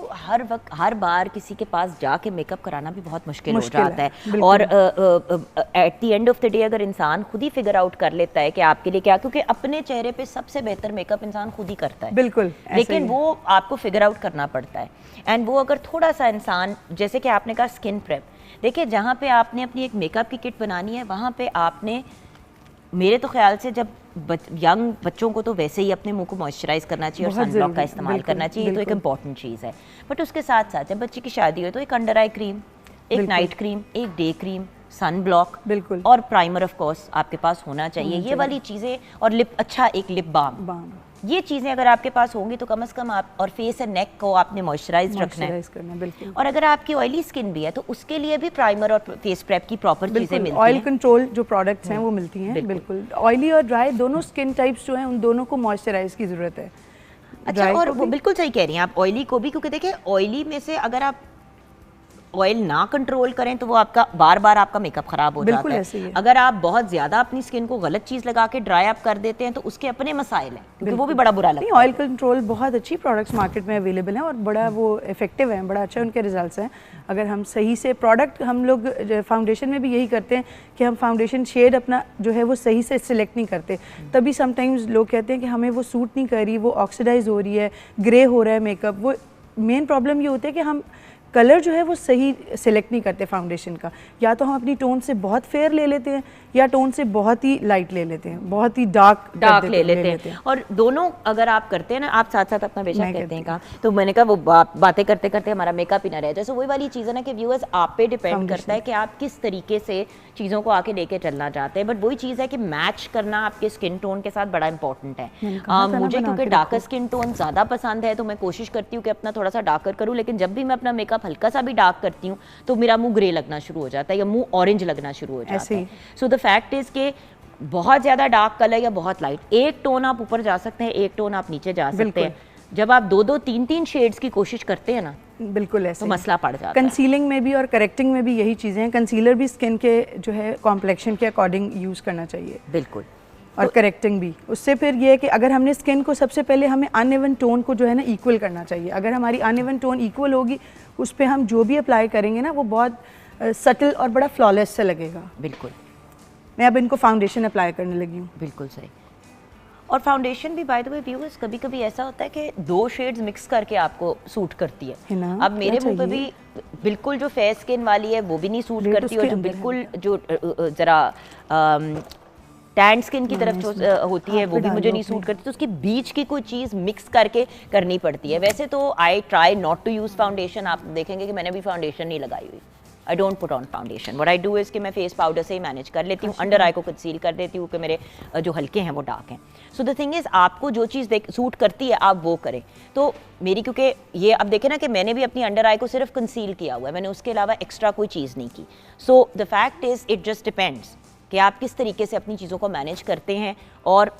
हर बार किसी के पास जाके मेकअप कराना भी बहुत मुश्किल हो जाता है और eight the end of the day अगर इंसान खुद ही फिगर आउट कर लेता है कि आपके लिए क्या, क्योंकि अपने चेहरे पे सबसे बेहतर मेकअप इंसान खुद ही करता है, बिल्कुल, लेकिन वो आपको फिगर आउट करना पड़ता है। एंड वो अगर थोड़ा सा इंसान, जैसे कि आपने कहा स्किन प्रेप, देखिए जहाँ पे आपने अपनी एक मेकअप की किट बनानी है वहाँ पे आपने, मेरे तो ख्याल से जब यंग बच्चों को तो वैसे ही अपने मुंह को मॉइस्चराइज करना चाहिए और सनब्लॉक का इस्तेमाल करना चाहिए, तो एक इम्पॉर्टेंट चीज़ है। बट उसके साथ साथ जब बच्चे की शादी हो तो एक अंडर आई क्रीम, एक नाइट क्रीम, एक डे क्रीम, सन ब्लॉक, बिल्कुल, और प्राइमर ऑफ कोर्स आपके पास होना चाहिए, ये वाली चीज़ें, और लिप, अच्छा एक लिप बाम, ये चीज़ें अगर आपके पास होंगी तो कम से कम आप, और फेस एंड नेक को आपने मॉइस्चराइज रखना है, बिल्कुल। और अगर आपकी ऑयली स्किन भी है तो उसके लिए भी प्राइमर और फेस प्रेप की प्रॉपर चीज़ें मिलती हैं। ऑयल कंट्रोल जो प्रोडक्ट्स हैं वो मिलती हैं, बिल्कुल। ऑयली और ड्राई दोनों स्किन टाइप्स जो हैं उन दोनों को मॉइस्चराइज की ज़रूरत है। अच्छा, और वो बिल्कुल सही कह रही हैं आप, ऑयली को भी, क्योंकि देखिए ऑयली में से अगर आप ऑयल ना कंट्रोल करें तो वो आपका बार बार आपका मेकअप खराब हो जाता है। ऐसे ही है। अगर आप बहुत ज्यादा अपनी स्किन को गलत चीज लगा के ड्राई अप कर देते हैं तो उसके अपने मसाइल हैं, क्योंकि वो भी बड़ा बुरा लगता है। ऑयल कंट्रोल बहुत अच्छी प्रोडक्ट्स मार्केट में अवेलेबल हैं और बड़ा वो इफेक्टिव हैं, बड़ा अच्छा उनके रिजल्ट्स हैं। अगर हम सही से प्रोडक्ट, हम लोग फाउंडेशन में भी यही करते हैं कि हम फाउंडेशन शेड अपना जो है वो सही से सिलेक्ट नहीं करते, तभी समटाइम्स लोग कहते हैं कि हमें वो सूट नहीं कर रही, वो ऑक्सीडाइज हो रही है, ग्रे हो रहा है मेकअप। वो मेन प्रॉब्लम ये होती है कि हम कलर जो है वो सही सिलेक्ट नहीं करते फाउंडेशन का, या तो हम अपनी टोन से बहुत फेयर ले लेते हैं या टोन से बहुत ही लाइट ले लेते हैं, बहुत ही डार्क ले लेते हैं। और दोनों अगर आप करते हैं ना, आप साथ साथ अपना बेशक कहते हैं काम, तो मैंने कहा वो बातें करते करते हमारा मेकअप ही ना रह जाए। तो वही वाली चीज़ है ना कि व्यूअर्स आप पे डिपेंड करता है कि आप किस तरीके से चीज़ों को आके लेके चलना चाहते हैं, बट वही चीज़ है कि मैच करना आपके स्किन टोन के साथ बड़ा इंपॉर्टेंट है। मुझे क्योंकि डार्कर स्किन टोन ज़्यादा पसंद है तो मैं कोशिश करती हूँ कि अपना थोड़ा सा डार्कर करूँ, लेकिन जब भी मैं अपना मेकअप हल्का सा भी डार्क करती हूँ तो मेरा मुंह ग्रे लगना शुरू हो जाता है या मुंह ऑरेंज लगना शुरू हो जाता है। सो द फैक्ट इज के बहुत ज्यादा डार्क कलर या बहुत लाइट, एक टोन आप ऊपर जा सकते हैं, एक टोन आप नीचे जा सकते हैं। जब आप दो दो तीन तीन शेड्स की कोशिश करते हैं ना, बिल्कुल ऐसे तो मसला पड़ जाता है। कंसीलिंग में भी और करेक्टिंग में भी यही चीज़ें हैं। कंसीलर भी स्किन के जो है कॉम्प्लेक्शन के अकॉर्डिंग यूज़ करना चाहिए, बिल्कुल, और करेक्टिंग भी। उससे फिर ये है कि अगर हमने स्किन को सबसे पहले हमें अनइवन टोन को जो है ना इक्वल करना चाहिए। अगर हमारी अनइवन टोन इक्वल होगी, उस पर हम जो भी अप्लाई करेंगे ना वो बहुत सटल और बड़ा फ्लॉलेस से लगेगा। बिल्कुल। मैं अब इनको फाउंडेशन अप्लाई करने लगी हूँ। बिल्कुल सही। और फाउंडेशन भी बाय द वे व्यूअर्स कभी कभी ऐसा होता है कि दो शेड्स मिक्स करके आपको सूट करती है ना? अब मेरे मुंह पे भी बिल्कुल जो फेयर स्किन वाली है वो भी नहीं सूट करती, और जो बिल्कुल जो जरा टैन स्किन की तरफ जो होती है वो भी मुझे नहीं सूट करती, तो उसके बीच की कोई चीज़ मिक्स करके करनी पड़ती है। वैसे तो I try not to use foundation, आप देखेंगे कि मैंने भी फाउंडेशन नहीं लगाई हुई। I don't put on foundation, what I do is कि मैं फेस पाउडर से ही मैनेज कर लेती हूँ, अंडर आई को कंसील कर देती हूँ कि मेरे जो हल्के हैं वो डार्क हैं। सो द थिंग इज़ आपको जो चीज़ सूट करती है आप वो करें। तो मेरी, क्योंकि ये अब देखें ना कि मैंने भी अपनी अंडर आई को सिर्फ कंसील किया हुआ है, मैंने उसके अलावा एक्स्ट्रा कोई चीज़ नहीं की। So the fact is it just depends कि आप किस तरीके से अपनी चीज़ों को मैनेज करते हैं। और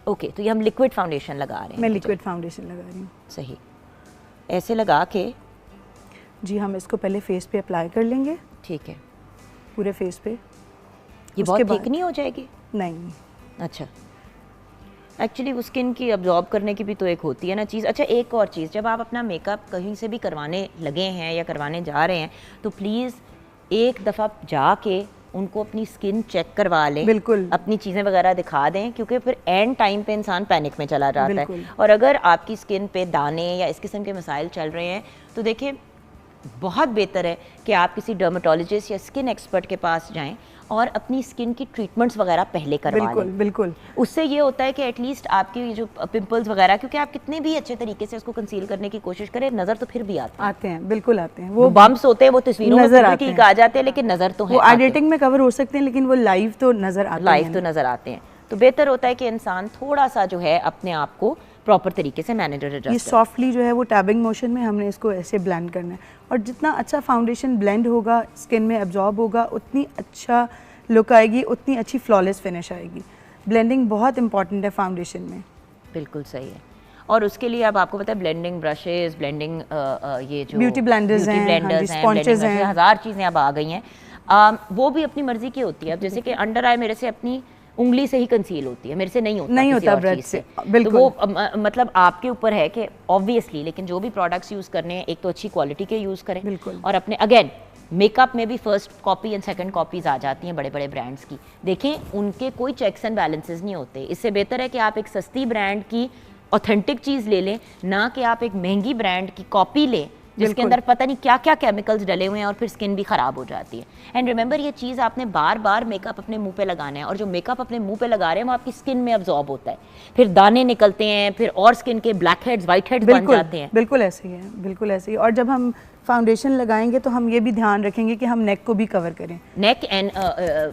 ओके, तो ये हम लिक्विड फाउंडेशन लगा रहे हैं। मैं लिक्विड फाउंडेशन लगा रही हूँ। सही, ऐसे लगा के जी हम इसको पहले फेस पे अप्लाई कर लेंगे। ठीक है, पूरे फेस पे। ये बहुत थिक नहीं हो जाएगी? नहीं। अच्छा, एक्चुअली वो स्किन की अब्जॉर्ब करने की भी तो एक होती है ना चीज़। अच्छा, एक और चीज़, जब आप अपना मेकअप कहीं से भी करवाने लगे हैं या करवाने जा रहे हैं तो प्लीज़ एक दफ़ा जाके उनको अपनी स्किन चेक करवा लें, बिल्कुल, अपनी चीज़ें वगैरह दिखा दें, क्योंकि फिर एंड टाइम पे इंसान पैनिक में चला जाता है। और अगर आपकी स्किन पे दाने या इस किस्म के मसाइल चल रहे हैं तो देखिए बहुत बेहतर है कि आप किसी डर्मेटोलॉजिस्ट या स्किन एक्सपर्ट के पास जाएं और अपनी स्किन की ट्रीटमेंट्स वगैरह पहले करवा बिल्कुल लें। बिल्कुल। उससे ये होता है कि एटलीस्ट आपकी ये जो पिंपल्स वगैरह, क्योंकि आप कितने भी अच्छे तरीके से उसको कंसील करने की कोशिश करें, नज़र तो फिर भी आते हैं, बिल्कुल आते हैं। वो बम्प्स होते हैं, वो तस्वीरों में नजर फिर भी आते ठीक हैं। आ जाते हैं, लेकिन नज़र तो है, वो एडिटिंग में कवर हो सकते हैं, लेकिन वो लाइव तो नज़र आते हैं। लाइव तो नज़र आते हैं। तो बेहतर होता है कि इंसान थोड़ा सा जो है अपने आप को प्रॉपर तरीके से मैनेज और ये एडजस्ट। सॉफ्टली जो है वो टैबिंग मोशन में हमने इसको ऐसे ब्लेंड करना है, और जितना अच्छा फाउंडेशन ब्लेंड होगा, स्किन में एब्जॉर्ब होगा, उतनी अच्छा लुक आएगी, उतनी अच्छी फ्लॉलेस फिनिश आएगी। ब्लेंडिंग बहुत इंपॉर्टेंट है फाउंडेशन में। बिल्कुल सही है। और उसके लिए अब आपको पता है ब्लेंडिंग ब्रशेस, ब्लेंडिंग ये जो ब्यूटी ब्लेंडर्स हैं, ब्लेंडर्स हैं, स्पॉन्चेस blending हैं, brushes, हज़ार चीज़ें अब आ गई हैं। वो भी अपनी मर्जी की होती है। अब जैसे कि अंडर आई मेरे से अपनी उंगली से ही कंसील होती है, मेरे से नहीं होता, नहीं किसी होता और ब्रश चीज़ से, तो बिल्कुल। वो मतलब आपके ऊपर है कि ऑब्वियसली, लेकिन जो भी प्रोडक्ट्स यूज़ करने हैं एक तो अच्छी क्वालिटी के यूज़ करें, बिल्कुल। और अपने अगेन मेकअप में भी first copy and second copies आ जाती हैं बड़े बड़े ब्रांड्स की। देखें उनके कोई चेक्स एंड बैलेंसेस नहीं होते। इससे बेहतर है कि आप एक सस्ती ब्रांड की ऑथेंटिक चीज़ ले लें, ना कि आप एक महंगी ब्रांड की कॉपी लें जिसके अंदर पता नहीं क्या क्या केमिकल्स डले हुए हैं और फिर स्किन भी ख़राब हो जाती है। एंड रिमेंबर, ये चीज़ आपने बार बार मेकअप अपने मुंह पे लगाना है, और जो मेकअप अपने मुंह पे लगा रहे हैं वो आपकी स्किन में अब्जॉर्ब होता है, फिर दाने निकलते हैं, फिर और स्किन के ब्लैक हेड्स, वाइट हेड्स बन जाते हैं। बिल्कुल ऐसे ही है, बिल्कुल ऐसे ही। और जब हम फाउंडेशन लगाएंगे तो हम ये भी ध्यान रखेंगे कि हम नेक को भी कवर करें। नेक एंड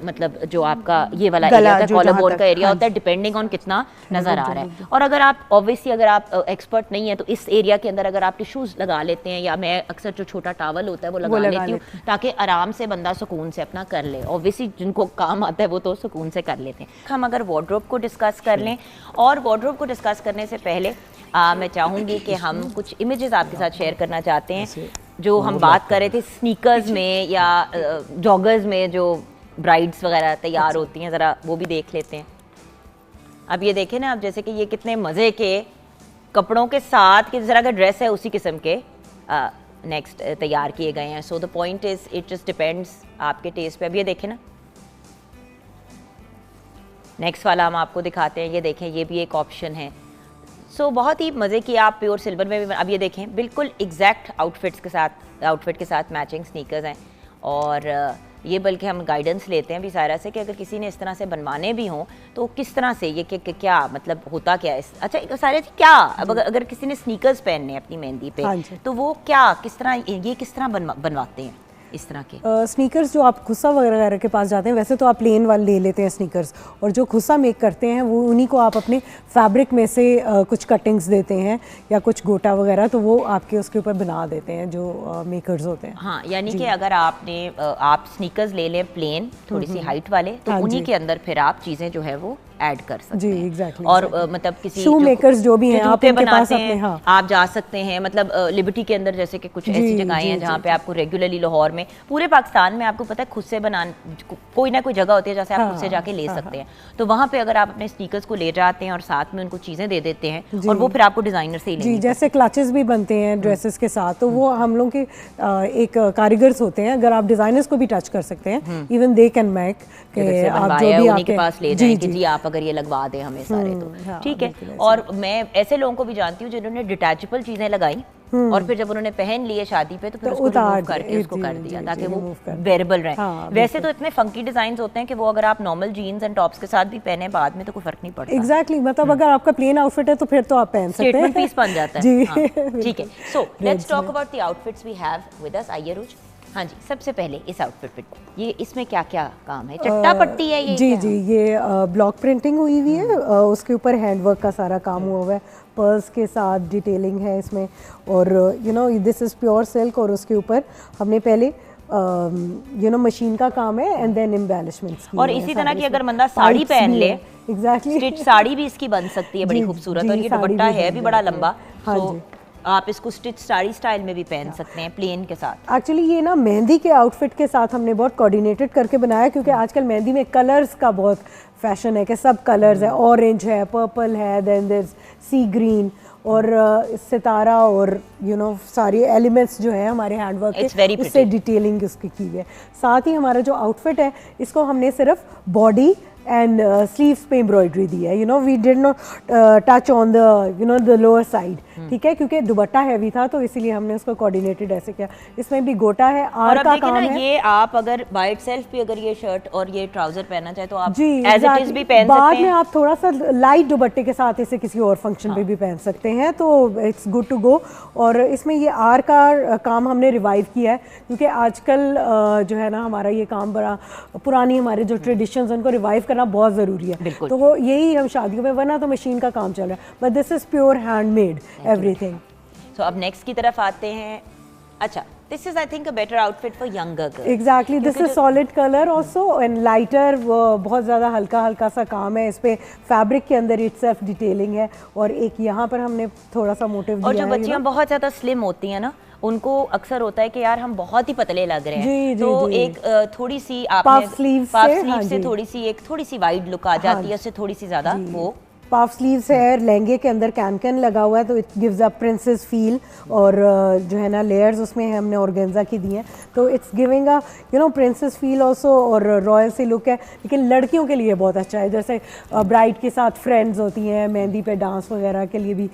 मतलब जो आपका ये वाला गला, एरिया होता है, जो कॉलर जहाँ बोन तक, का एरिया हाँ होता है, डिपेंडिंग ऑन कितना नजर आ रहा है। और अगर आप ऑब्वियसली अगर आप एक्सपर्ट नहीं है तो इस एरिया के अंदर अगर आप टिश्यूज लगा लेते हैं, या मैं अक्सर जो छोटा टॉवल होता है वो लगा लेती हूँ ताकि आराम से बंदा सुकून से अपना कर ले। ऑब्वियसली जिनको काम आता है वो तो सुकून से कर लेते हैं। हम अगर वार्डरोब को डिस्कस कर लें, और वार्डरोब को डिस्कस करने से पहले मैं चाहूँगी कि हम कुछ इमेजेस आपके साथ शेयर करना चाहते हैं। जो हम बात कर रहे थे स्नीकर्स में या जॉगर्स में जो ब्राइड्स वगैरह तैयार होती हैं, ज़रा वो भी देख लेते हैं। अब ये देखें ना, अब जैसे कि ये कितने मज़े के कपड़ों के साथ किस तरह का ड्रेस है उसी किस्म के नेक्स्ट तैयार किए गए हैं। So the point is it just depends आपके टेस्ट पे। अब ये देखें ना, नेक्स्ट वाला हम आपको दिखाते हैं। ये देखें, ये भी एक ऑप्शन है। सो बहुत ही मज़े की आप प्योर सिल्वर में भी। अब ये देखें, बिल्कुल एग्जैक्ट आउटफिट के साथ मैचिंग स्नीकर्स हैं। और ये बल्कि हम गाइडेंस लेते हैं भी सारा से कि अगर किसी ने इस तरह से बनवाने भी हों तो किस तरह से ये क्या मतलब होता क्या है। अच्छा सारे क्या, अब अगर किसी ने स्नीकर्स पहनने हैं अपनी मेहंदी पे, तो वो क्या किस तरह ये किस तरह बनवाते हैं इस तरह के स्नीकर्स? जो आप खुस्सा वगैरह के पास जाते हैं, वैसे तो आप प्लेन वाले ले लेते हैं स्नीकर्स, और जो खुस्सा मेक करते हैं वो उन्हीं को आप अपने फैब्रिक में से कुछ कटिंग्स देते हैं या कुछ गोटा वगैरह, तो वो आपके उसके ऊपर बना देते हैं जो मेकर्स होते हैं। हाँ, यानी कि अगर आपने आप स्नीकर्स ले लें प्लेन थोड़ी सी हाइट वाले, तो उन्हीं के अंदर फिर आप चीज़ें जो है वो ऐड कर सकते जी, हैं। exactly, और exactly. मतलब किसी शू मेकर्स जो भी हैं आप उनके पास हैं, अपने, हाँ, आप जा सकते हैं। मतलब लिबर्टी के अंदर जैसे कि कुछ ऐसी जगहें हैं जहाँ पे आपको रेगुलरली, लाहौर में, पूरे पाकिस्तान में आपको पता है खुद से कोई ना कोई जगह होती है जैसे आप खुद से जाके ले सकते हैं। तो वहाँ पे अगर आप अपने स्नीकर्स को ले जाते हैं और साथ में उनको चीज़ें दे देते हैं और वो फिर आपको डिज़ाइनर से ही लेंगे। जी, जैसे क्लचेस भी बनते हैं ड्रेसेस के साथ, तो वो हम लोग के एक कारीगर्स होते हैं, अगर आप डिजाइनर्स को भी टच कर सकते हैं, इवन दे कैन मेक के आप जो भी उन्हीं के पास ले जाएं कि जी आप अगर ये लगवा दें हमें सारे, तो ठीक है। और मैं ऐसे लोगों को भी जानती हूँ जिन्होंने डिटैचेबल चीज़ें लगाई और फिर जब उन्होंने पहन लिए शादी पे तो फिर उसको रिमूव करके उसको कर दिया ताकि वो वेरेबल रहे। वैसे तो इतने फंकी डिजाइन होते हैं कि वो अगर आप नॉर्मल जीन्स एंड टॉप्स के साथ भी पहने बाद में तो कोई फर्क नहीं पड़ता। एग्जैक्टली, मतलब अगर आपका प्लेन आउटफिट है तो फिर तो आप पहन सकते हैं, स्टेटमेंट पीस बन जाता है जी। ठीक है। So let's talk about the outfits we have with us. आइए रुच, हाँ जी, सबसे पहले इस आउटफिट पे ये इसमें क्या क्या काम है? चट्टा पट्टी है ये? जी जी, ये ब्लॉक प्रिंटिंग हुई हुई है, उसके ऊपर हैंडवर्क का सारा काम हुआ हुआ है, पर्स के साथ डिटेलिंग है इसमें, और you know this is pure silk, और उसके ऊपर हमने पहले यू नो मशीन का काम है एंड देन एम्बेलिशमेंट्स की। और इसी तरह की अगर बंदा साड़ी पहन ले, एग्जैक्टली स्टिच साड़ी भी इसकी बन सकती है बड़ी खूबसूरत, और ये दुपट्टा है भी बड़ा लंबा, तो आप इसको स्टिच साड़ी स्टाइल में भी पहन सकते हैं प्लेन के साथ। एक्चुअली ये ना मेहंदी के आउटफिट के साथ हमने बहुत कोऑर्डिनेटेड करके बनाया, क्योंकि आजकल मेहंदी में कलर्स का बहुत फैशन है कि सब कलर्स है, ऑरेंज है, पर्पल है, देन देयर सी ग्रीन, और सितारा, और यू नो सारी एलिमेंट्स जो है हमारे हैंडवर्क के, उससे डिटेलिंग उसकी की है। साथ ही हमारा जो आउटफिट है इसको हमने सिर्फ बॉडी एंड स्लीव्स पे एम्ब्रॉयडरी दी है, you know we did not touch on the you know the lower side, ठीक है, क्योंकि दुपट्टा हैवी था तो इसीलिए हमने उसको कोऑर्डिनेटेड ऐसे किया। इसमें भी गोटा है, आर का काम है। ये आप अगर बाय इटसेल्फ भी अगर ये शर्ट और ये ट्राउजर पहनना चाहे तो आप जी एज इट इज भी पहन सकते हैं। बाद में आप थोड़ा सा लाइट दुपट्टे के साथ इसे किसी और फंक्शन पे भी पहन सकते हैं, तो इट्स गुड टू गो। और इसमें ये आर का काम हमने रिवाइव किया है, क्योंकि आजकल जो है ना हमारा ये काम बड़ा पुरानी हमारे जो ट्रेडिशंस उनको रिवाइव करना बहुत ज़रूरी है, तो वो यही हम शादियों में, वरना तो मशीन का काम चल रहा है, but this is pure handmade everything. So अब नेक्स्ट की तरफ आते हैं। अच्छा, this is I think a better outfit for younger girls. Exactly, this is solid color also and lighter, बहुत ज़्यादा हल्का हल्का सा काम है इस पे, फैब्रिक के अंदर itself डिटेलिंग है, और एक यहाँ पर हमने थोड़ा सा मोटिव दिया है। और जो बच्चियाँ बहुत ज़्यादा स्लिम होती हैं ना, उनको अक्सर होता है कि यार हम बहुत ही पतले लग रहे हैं, तो एक थोड़ी सी आपने पफ स्लीव से थोड़ी सी वाइड लुक आ जाती है, उससे थोड़ी सी ज़्यादा वो पफ स्लीव्स है, लहंगे के अंदर कैन लगा हुआ है, तो it gives a princess feel, और जो है ना लेयर्स उसमें हमने ऑर्गेन्जा की दी हैं, तो it's giving a you know princess feel also, और रॉयल सी लुक है। लेकिन लड़कियों के लिए बहुत अच्छा है, जैसे ब्राइड के साथ फ्रेंड्स होती हैं, मेहंदी पे डांस वगैरह के लिए भी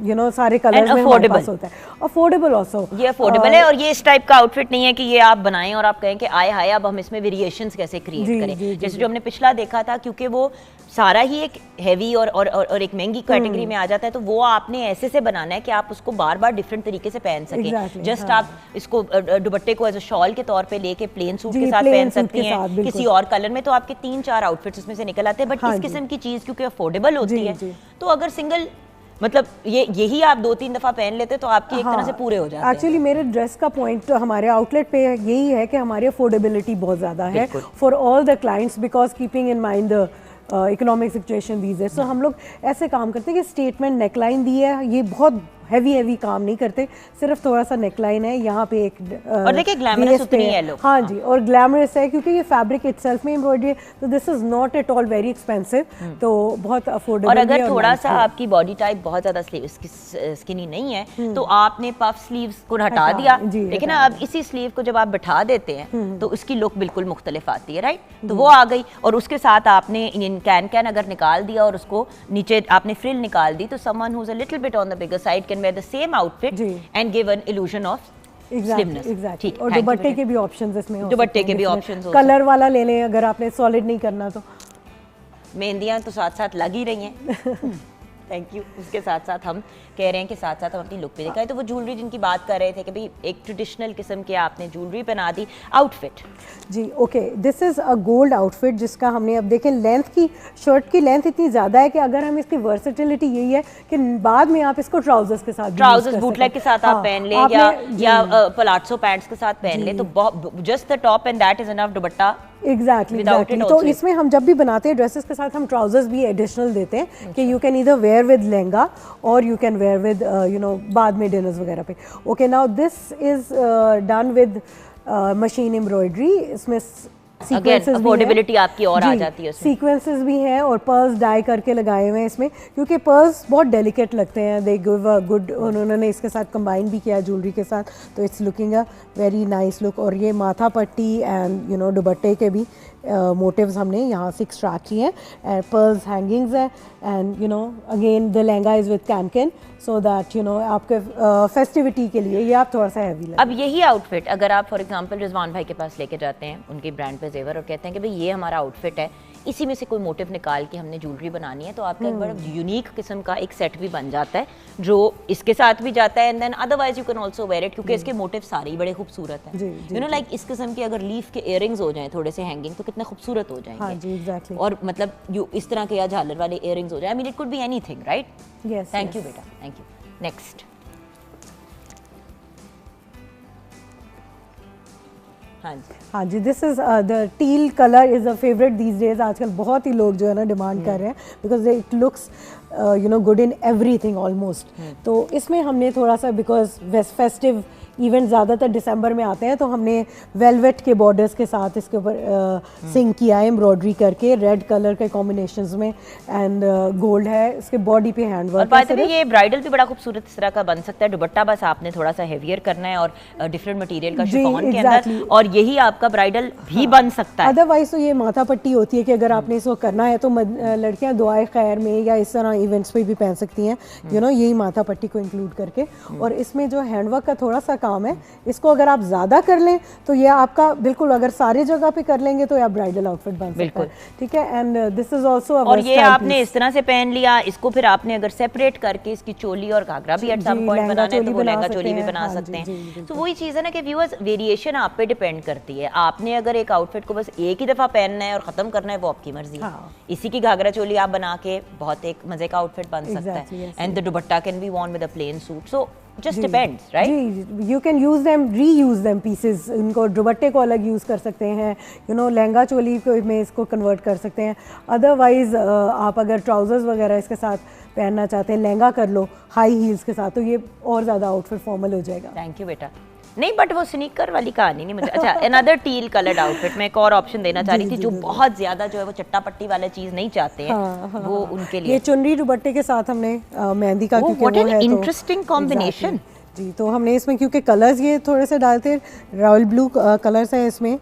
यू नो सारे कलर्स में हमारे पास होता है, अफोर्डेबल ऑल्सो। ये अफोर्डेबल है, और ये इस टाइप का आउटफिट नहीं है कि ये आप बनाएं और आप कहें कि आए हाय अब हम इसमें वेरिएशंस कैसे क्रिएट करें, जैसे जो हमने पिछला देखा था, क्योंकि वो सारा ही एक हैवी और एक महंगी कैटेगरी में आ जाता है, तो वो आपने ऐसे से बनाना है कि आप उसको बार बार डिफरेंट तरीके से पहन सकें। जस्ट आप इसको दुपट्टे को एज अ शॉल के तौर पे लेके प्लेन सूट के साथ पहन सकती हैं, किसी और कलर में, तो आपके 3-4 आउटफिट्स उसमें से निकल आते हैं। बट इस किस्म की चीज क्योंकि अफोर्डेबल होती है, तो अगर सिंगल मतलब यही आप 2-3 दफा पहन लेते तो आपकी एक तरह से पूरे हो जाते हैं। एक्चुअली मेरे ड्रेस का पॉइंट हमारे आउटलेट पे यही है कि हमारी अफोर्डेबिलिटी बहुत ज़्यादा है for all the clients, because keeping in mind the economic situation these days. So हम लोग ऐसे काम करते हैं कि स्टेटमेंट नेकलाइन दी है, ये बहुत हैवी काम नहीं करते, सिर्फ थोड़ा सा नेकलाइन है, यहाँ पे एक और देखिए ग्लैमरस उतनी है लोग, हाँ जी, और ग्लैमरस है क्योंकि ये फैब्रिक इटसेल्फ में एम्ब्रॉयडरी है, तो this is not at all very expensive, तो बहुत अफोर्डेबल। और अगर थोड़ा सा आपकी बॉडी टाइप बहुत ज्यादा स्किनी नहीं है, तो आपने पफ स्लीव्स को हटा दिया, लेकिन अब इसी स्लीव को जब आप बैठा देते हैं तो उसकी लुक बिल्कुल मुख्तलिफ आती है, राइट, तो वो आ गई। और उसके साथ आपने कैन अगर निकाल दिया और उसको नीचे आपने फ्रिल निकाल दी, तो someone who is a little bit on the bigger side can wear the same outfit and give an illusion of slimness. Exactly. और दुपट्टे के भी ऑप्शंस इसमें हो, दुपट्टे के भी ऑप्शंस, कलर वाला ले लें अगर आपने सॉलिड नहीं करना तो। मेहंदियां तो साथ साथ लग ही रही हैं थैंक यू। उसके साथ साथ हम कह रहे हैं कि साथ साथ हम अपनी लुक पे दिखाएं, तो वो ज्वेलरी जिनकी बात कर रहे थे कि भाई एक ट्रेडिशनल किस्म के आपने ज्वेलरी पहना दी, आउटफिट जी okay, this is a gold outfit जिसका हमने अब देखें लेंथ की, शर्ट की लेंथ इतनी ज़्यादा है कि अगर हम इसकी वर्सेटिलिटी यही है कि बाद में आप इसको ट्राउजर्स के साथ, ट्राउजर्स बूटलेग के साथ आप पहन लें या पलाट्सो पैंट्स के साथ पहन लें, तो just the top and that is enough dupatta. Exactly तो इसमें हम जब भी बनाते हैं ड्रेसेस के साथ हम ट्राउजर्स भी एडिशनल देते हैं कि you can either wear with lehenga और you can wear with you know बाद में डिनर्स वगैरह पे। Okay, now this is done with machine embroidery, इसमें सीक्वेंसेस अफोर्डेबिलिटी आपकी और आ जाती है, सीक्वेंसेस भी हैं और पर्ल्स डाई करके लगाए हुए हैं इसमें, क्योंकि पर्ल्स बहुत डेलिकेट लगते हैं, दे गिव अ गुड, उन्होंने इसके साथ कंबाइन भी किया ज्वेलरी के साथ, तो it's looking a very nice look. और ये माथा पट्टी एंड यू नो दुपट्टे के भी मोटिव्स हमने यहाँ से एक्सट्रैक्ट किए हैं, पर्ल्स हैंगिंग्स है, and you know again the lehenga is with can so that you know आपके फेस्टिविटी के लिए ये आप थोड़ा सा हैवी लगे। अब यही आउटफिट अगर आप फॉर एग्जांपल रिजवान भाई के पास लेके जाते हैं उनके ब्रांड पे जेवर और कहते हैं कि भाई ये हमारा आउटफिट है, इसी में से कोई मोटिव निकाल के हमने ज्वेलरी बनानी है, तो आपका एक बड़ा यूनिक किस्म का एक सेट भी बन जाता है जो इसके साथ भी जाता है, and then otherwise you can also wear it, क्योंकि इसके मोटिव सारे ही बड़े खूबसूरत हैं, यू नो लाइक इस किस्म के अगर लीफ के इयरिंग्स हो जाएं थोड़े से हैंगिंग तो कितने खूबसूरत हो जाएंगे। हाँ जी, exactly. और मतलब यू इस तरह के या झालर वाले इयरिंग्स हो जाए, I mean it could be anything, right? Yes, thank you बेटा, थैंक यू। नेक्स्ट, हाँ जी, this is the teal colour is a favourite these days, आजकल बहुत ही लोग जो है ना डिमांड कर रहे हैं, because it looks you know good in everything almost. तो इसमें हमने थोड़ा सा, बिकॉज फेस्टिव इवेंट ज़्यादातर दिसंबर में आते हैं, तो हमने वेलवेट के बॉर्डर्स के साथ इसके ऊपर सिंक किया है एम्ब्रॉयडरी करके रेड कलर के कॉम्बिनेशंस में, एंड गोल्ड है इसके बॉडी पे हैंड और वर्क। बात है ये ब्राइडल भी बड़ा खूबसूरत इस तरह का बन सकता है। दुपट्टा बस आपने थोड़ा सा हेवियर करना है और डिफरेंट मटेरियल का शिफॉन के अंदर, और यही आपका ब्राइडल भी बन सकता है। अदरवाइज तो ये माथा पट्टी होती है कि अगर आपने इसको करना है तो लड़कियां दुआए खैर में या इस तरह इवेंट्स पे भी पहन सकती हैं, यू नो, यही माथा पट्टी को इंक्लूड करके। और इसमें जो हैंडवर्क का थोड़ा सा काम है, इसको अगर आप ज़्यादा कर लें तो ये आपका बिल्कुल, अगर सारी जगह पे कर लेंगे तो ये आप ब्राइडल आउटफिट बन सकता है, ठीक है। एंड दिस इज ऑल्सो, और ये आपने इस तरह से पहन लिया, इसको फिर आपने अगर सेपरेट करके इसकी चोली और घाघरा भी एट सम पॉइंट बनाना है तो वो लहंगा चोली भी बना सकते हैं। तो वही चीज़ है ना कि व्यूअर्स, वेरिएशन आप पे डिपेंड करती है। आपने अगर एक आउटफिट को बस एक ही दफ़ा पहनना है और ख़त्म करना है, वो आपकी मर्जी है। इसी की घाघरा चोली आप बना के बहुत एक मज़े का आउटफिट बन सकता है। And the dupatta can be worn with a plain suit, so just depends, right? जी, you can use them, reuse them pieces। इनको दुपट्टे को अलग यूज़ कर सकते हैं, you know, लहंगा चोली को में इसको कन्वर्ट कर सकते हैं। अदरवाइज आप अगर ट्राउजर्स वगैरह इसके साथ पहनना चाहते हैं, लहंगा कर लो हाई हील्स के साथ, तो ये और ज़्यादा आउटफिट फॉर्मल हो जाएगा। थैंक यू बेटा। नहीं, बट वो स्नीकर वाली कहानी नहीं मुझे। अच्छा, अनदर टील कलर्ड आउटफिट में एक और ऑप्शन देना चाह रही थी, जो बहुत ज्यादा जो है वो चट्टा पट्टी वाला चीज नहीं चाहते हैं, वो उनके लिए ये चुनरी दुपट्टे के साथ हमने मेहंदी का, क्योंकि व्हाट वो एन है इंटरेस्टिंग कॉम्बिनेशन। जी, तो हमने इसमें क्योंकि कलर्स ये थोड़े से डालते हैं, रॉयल ब्लू कलर्स है, इसमें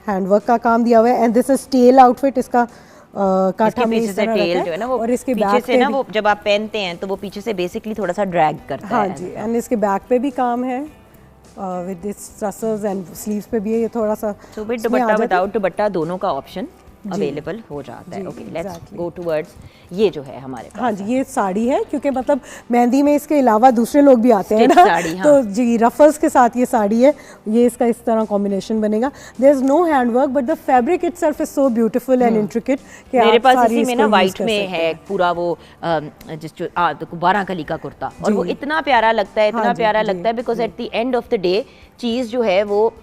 हैंडवर्क का काम दिया हुआ है। And this is tail outfit, इसका काठा में इस तरह टेल जो है ना वो, और इसके पीछे बैक से ना वो जब आप पहनते हैं तो वो पीछे से बेसिकली थोड़ा सा ड्रैग करता है। हाँ जी, एंड इसके बैक पे भी काम है with this tassels, and sleeves पे भी है ये थोड़ा सा। सो विद दुपट्टा विदाउट दुपट्टा दोनों का ऑप्शन अवेलेबल हो जाता है। ओके, लेट्स गो टुवर्ड्स ये जो है हमारे पास। हाँ जी, ये साड़ी है, क्योंकि मतलब मेहंदी में इसके अलावा दूसरे लोग भी आते हैं ना, साड़ी, हाँ। तो जी रफल्स के साथ ये साड़ी है, ये इसका इस तरह कॉम्बिनेशन बनेगा। There is no handwork but the fabric itself is so beautiful and intricate कि मेरे आप पास सारी इसी में ना इसको वाइट use कर में सकते है हैं। पूरा वो जिस जो 12 कली का कुर्ता, और वो इतना प्यारा लगता है, इतना प्यारा लगता है, because at the end of the day चीज़ जो है वो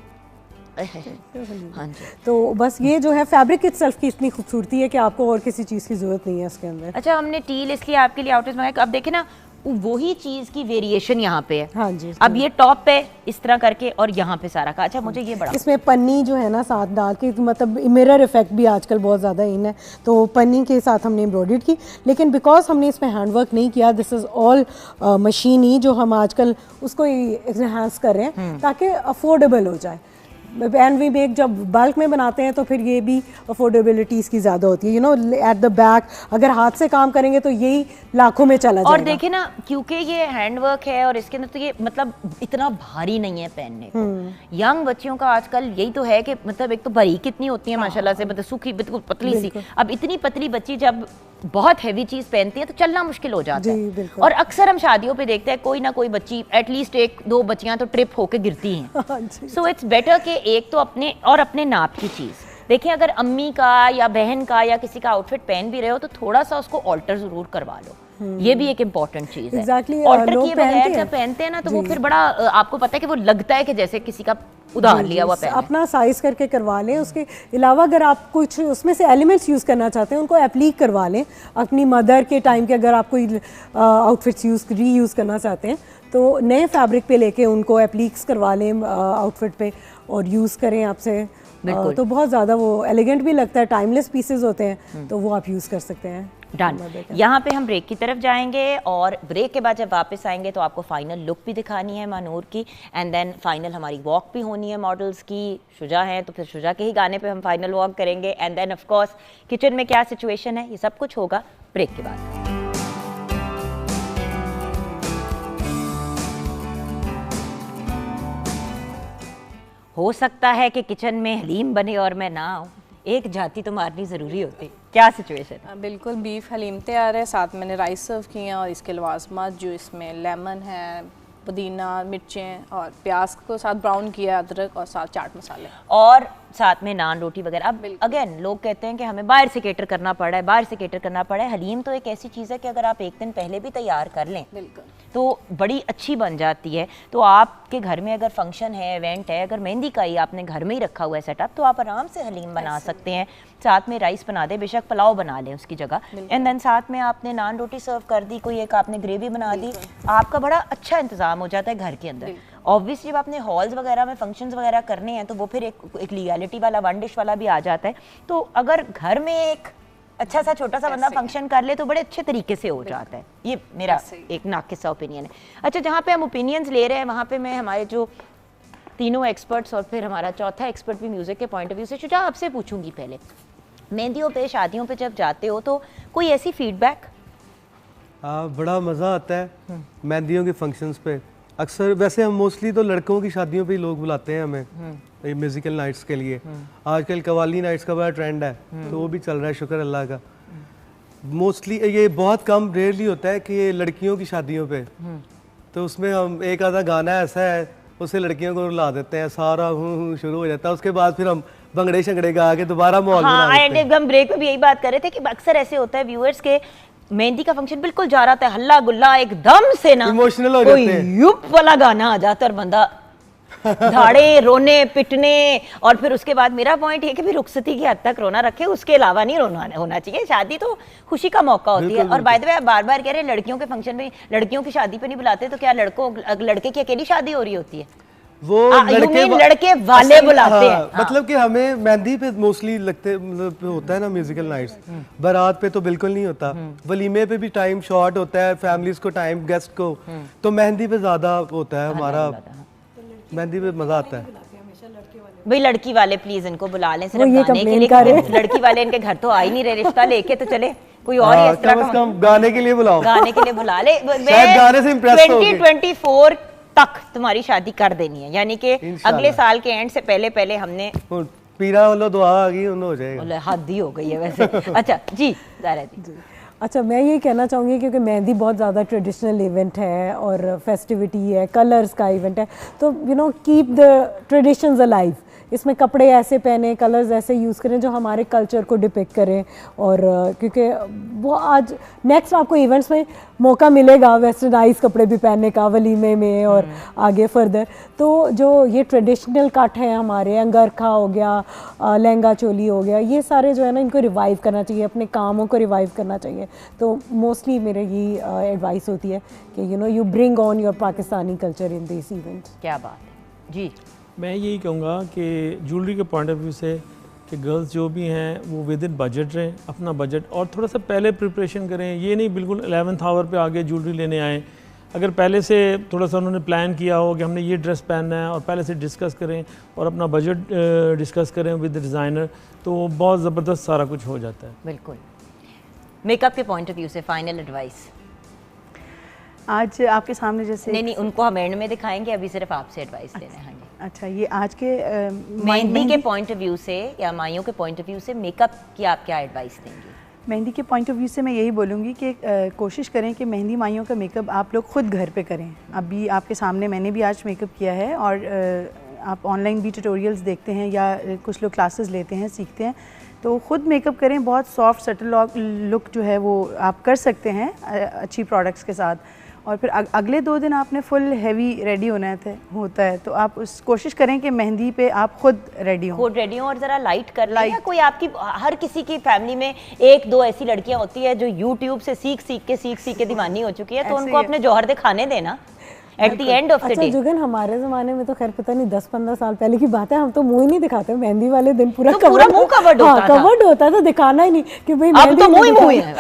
हाँ जी। तो बस ये जो है फैब्रिक इटसेल्फ की इतनी खूबसूरती है कि आपको और किसी चीज़ की ज़रूरत नहीं है इसके अंदर। अच्छा, हमने टील इसलिए आपके लिए आउटफिट मंगाया, अब देखे ना वही चीज की वेरिएशन यहाँ पे है। हाँ जी, अब ये टॉप पे इस तरह करके और यहाँ पे सारा का। अच्छा, मुझे ये बड़ा इसमें पन्नी जो है ना साथ डाल के, मतलब मिरर इफेक्ट भी आजकल बहुत ज़्यादा इन है, तो पन्नी के साथ हमने एम्ब्रॉयडर्ड की, लेकिन बिकॉज हमने इसमें हैंडवर्क नहीं किया, दिस इज़ ऑल मशीन ही, जो हम आजकल उसको इन्हांस कर रहे हैं ताकि अफोर्डेबल हो जाए। एंड वी मेक, जब बल्क में बनाते हैं तो फिर ये भी अफोर्डेबिलिटी इसकी ज़्यादा होती है, you no, at the back अगर हाथ से काम करेंगे तो यही लाखों में चला जाएगा। और देखे ना, क्योंकि ये हैंडवर्क है और इसके अंदर तो ये मतलब इतना भारी नहीं है पहनने को। यंग बच्चियों का आजकल यही तो है कि मतलब एक तो बारीक कितनी होती है माशाल्लाह से, मतलब सूखी बिल्कुल पतली सी। अब इतनी पतली बच्ची जब बहुत हैवी चीज पहनती है तो चलना मुश्किल हो जाता है। और अक्सर हम शादियों पे देखते हैं कोई ना कोई बच्ची, एटलीस्ट एक दो बच्चियां तो ट्रिप होके गिरती हैं। सो इट्स बेटर कि एक तो अपने नाप की चीज देखिए, अगर अम्मी का या बहन का या किसी का आउटफिट पहन भी रहे हो तो थोड़ा सा उसको ऑल्टर जरूर करवा लो, ये भी एक इम्पोर्टेंट चीज है। ऑल्टर किए बगैर जब पहनते हैं ना तो वो फिर बड़ा आपको पता है कि वो लगता है कि जैसे किसी का उधार लिया हुआ पहन। अपना साइज करके करवा लें। उसके अलावा अगर आप कुछ उसमें से एलिमेंट्स यूज़ करना चाहते हैं उनको एप्लीक करवा लें। अपनी मदर के टाइम के अगर आप कोई आउटफिट्स रीयूज़ करना चाहते हैं तो नए फैब्रिक पे लेके उनको एप्लीक्स करवा लें आउटफिट पे और यूज़ करें आपसे, तो बहुत ज़्यादा वो एलिगेंट भी लगता है, टाइमलेस पीसेस होते हैं, तो वो आप यूज़ कर सकते हैं। डन। यहाँ पे हम ब्रेक की तरफ जाएंगे और ब्रेक के बाद जब वापस आएंगे तो आपको फाइनल लुक भी दिखानी है मानूर की, एंड देन फाइनल हमारी वॉक भी होनी है मॉडल्स की। शुजा हैं तो फिर शुजा के ही गाने पे हम फाइनल वॉक करेंगे, and then of course kitchen में क्या सिचुएशन है, ये सब कुछ होगा ब्रेक के बाद। हो सकता है कि किचन में हलीम बने और मैं ना आऊँ, एक जाती तो मारनी ज़रूरी होती। क्या सिचुएशन? बिल्कुल, बीफ हलीम तैयार है, साथ मैंने राइस सर्व किए हैं और इसके लवाजमात जो इसमें लेमन है, पुदीना, मिर्चें और प्याज को साथ ब्राउन किया, अदरक और साथ चाट मसाले। और साथ में नान रोटी वगैरह। अब अगेन लोग कहते हैं कि हमें बाहर से केटर करना पड़ा है, बाहर से केटर करना पड़ा है। हलीम तो एक ऐसी चीज़ है कि अगर आप एक दिन पहले भी तैयार कर लें तो बड़ी अच्छी बन जाती है। तो आपके घर में अगर फंक्शन है, इवेंट है, अगर मेहंदी का ही आपने घर में ही रखा हुआ है सेटअप, तो आप आराम से हलीम बना सकते हैं। साथ में राइस बना दे, बेशक पुलाव बना लें उसकी जगह, एंड देन साथ में आपने नान रोटी सर्व कर दी, कोई एक आपने ग्रेवी बना दी, आपका बड़ा अच्छा इंतजाम हो जाता है घर के अंदर। ऑब्वियसली जब आपने हॉल्स वगैरह में फंक्शंस वगैरह करने हैं तो वो फिर एक लीगैलिटी वाला वन डिश वाला भी आ जाता है। तो अगर घर में एक अच्छा सा छोटा सा बंदा फंक्शन कर ले तो बड़े अच्छे तरीके से हो जाता है। ये मेरा एक नाकिसा ओपिनियन है। अच्छा, जहाँ पे हम ओपिनियंस ले रहे हैं वहाँ पे मैं हमारे जो तीनों एक्सपर्ट्स और फिर हमारा चौथा एक्सपर्ट भी म्यूज़िक के पॉइंट ऑफ व्यू से, शुजा आपसे पूछूंगी पहले, मेहंदियों पे शादियों पे जब जाते हो तो कोई ऐसी फीडबैक? बड़ा मज़ा आता है मेहंदियों के फंक्शंस पे। अक्सर वैसे हम मोस्टली तो लड़कों की शादियों पे ही लोग बुलाते हैं हमें म्यूजिकल नाइट्स के लिए। आजकल कवाली नाइट्स का बड़ा ट्रेंड है, तो वो भी चल रहा है, शुक्र अल्लाह का। मोस्टली ये बहुत कम रेयरली होता है कि ये लड़कियों की शादियों पे, तो उसमें हम एक आधा गाना ऐसा है उसे लड़कियों को रुला देते हैं, सारा शुरू हो जाता है। उसके बाद फिर हम भंगड़े शंगड़े गा के दोबारा माहौल बना देते हैं। हम ब्रेक में भी यही बात कर रहे थे कि अक्सर ऐसे होता है व्यूअर्स के मेहंदी का फंक्शन बिल्कुल जा रहा था, हल्ला गुल्ला एकदम से ना इमोशनल हो जाते हैं, युप वाला गाना आ जाता है और बंदा धाड़े रोने पिटने। और फिर उसके बाद मेरा पॉइंट है कि भी रुखसती की हद तक रोना रखे, उसके अलावा नहीं रोना होना चाहिए। शादी तो खुशी का मौका होती है। और बाय द वे आप बार बार कह रहे हैं लड़कियों के फंक्शन में, लड़कियों की शादी पे नहीं बुलाते, तो क्या लड़के की अकेली शादी हो रही होती है? वो लड़के वाले बुलाते हैं। मतलब कि हमें मेहंदी पे मोस्टली लगते मतलब होता है ना म्यूजिकल नाइट्स, बारात पे तो बिल्कुल नहीं होता। वलीमे पे भी टाइम शॉर्ट होता है, फैमिलीज को टाइम, गेस्ट को, तो मेहंदी पे ज्यादा होता है हमारा। मेहंदी पे मजा आता है। भाई लड़की वाले प्लीज इनको बुला लें सिर्फ गाने के लिए। लड़की वाले इनके घर तो आ ही नहीं रहे, रिश्ता लेके तो चले कोई और ही इस तरह का गाने के लिए बुलाओ, गाने के लिए बुला ले। गाने से इम्प्रेस हो गए। 2024 तक तुम्हारी शादी कर देनी है, यानी कि अगले साल के एंड से पहले हमने पीरा वालों दुआ आ गई, उन्हें हो जाएगा। हद ही हो गई है वैसे। अच्छा जी ज़ारा जी। अच्छा, मैं ये कहना चाहूँगी क्योंकि मेहंदी बहुत ज़्यादा ट्रेडिशनल इवेंट है और फेस्टिविटी है, कलर्स का इवेंट है, तो कीप द ट्रेडिशंस अलाइव। इसमें कपड़े ऐसे पहने, कलर्स ऐसे यूज़ करें जो हमारे कल्चर को डिपिक्ट करें। और क्योंकि वो आज नेक्स्ट आपको इवेंट्स में मौका मिलेगा वेस्टर्नाइज कपड़े भी पहनने का, वलीमे में और आगे फर्दर। तो जो ये ट्रेडिशनल कट है हमारे, अंगरखा हो गया, लहंगा चोली हो गया, ये सारे जो है ना इनको रिवाइव करना चाहिए, अपने कामों को रिवाइव करना चाहिए। तो मोस्टली मेरे ये एडवाइस होती है कि you bring on your Pakistani culture in this event. क्या बात है जी। मैं यही कहूँगा कि ज्वेलरी के पॉइंट ऑफ व्यू से कि गर्ल्स जो भी हैं वो विद इन बजट रहें, अपना बजट, और थोड़ा सा पहले प्रिपरेशन करें। ये नहीं बिल्कुल 11th आवर पे आगे ज्वेलरी लेने आए। अगर पहले से थोड़ा सा उन्होंने प्लान किया हो कि हमने ये ड्रेस पहनना है और पहले से डिस्कस करें और अपना बजट डिस्कस करें विद डिज़ाइनर, तो बहुत ज़बरदस्त सारा कुछ हो जाता है। बिल्कुल। मेकअप के पॉइंट ऑफ व्यू से फाइनल एडवाइस आज आपके सामने जैसे नहीं उनको हम एंड में दिखाएंगे, अभी सिर्फ आपसे एडवाइस लेना है। हाँ जी। अच्छा, ये आज के मेहंदी के पॉइंट ऑफ व्यू से या माइयों के पॉइंट ऑफ व्यू से मेकअप की आप क्या एडवाइस देंगे? मेहंदी के पॉइंट ऑफ व्यू से मैं यही बोलूँगी कि कोशिश करें कि मेहंदी माइयों का मेकअप आप लोग खुद घर पे करें। अभी आपके सामने मैंने भी आज मेकअप किया है, और आप ऑनलाइन भी ट्यूटोरियल्स देखते हैं या कुछ लोग क्लासेस लेते हैं, सीखते हैं, तो ख़ुद मेकअप करें। बहुत सॉफ्ट सटल लुक जो है वो आप कर सकते हैं अच्छी प्रोडक्ट्स के साथ। और फिर अगले 2 दिन आपने फुल हैवी रेडी होता है, तो आप उस कोशिश करें कि मेहंदी पे आप खुद रेडी हो और ज़रा लाइट कर लें। कोई आपकी हर किसी की फैमिली में 1-2 ऐसी लड़कियां होती है जो यूट्यूब से सीख के दीवानी हो चुकी है, तो उनको अपने जौहर दिखाने देना eight the end of the day. अच्छा जुगन, हमारे ज़माने में तो खैर पता नहीं 10-15 साल पहले की बात है, हम तो मुंह ही नहीं दिखाते। मेहंदी वाले दिन पूरा मुंह कवर्ड होता था, दिखाना ही नहीं कि भाई अब तो मुंह ही मुंह है।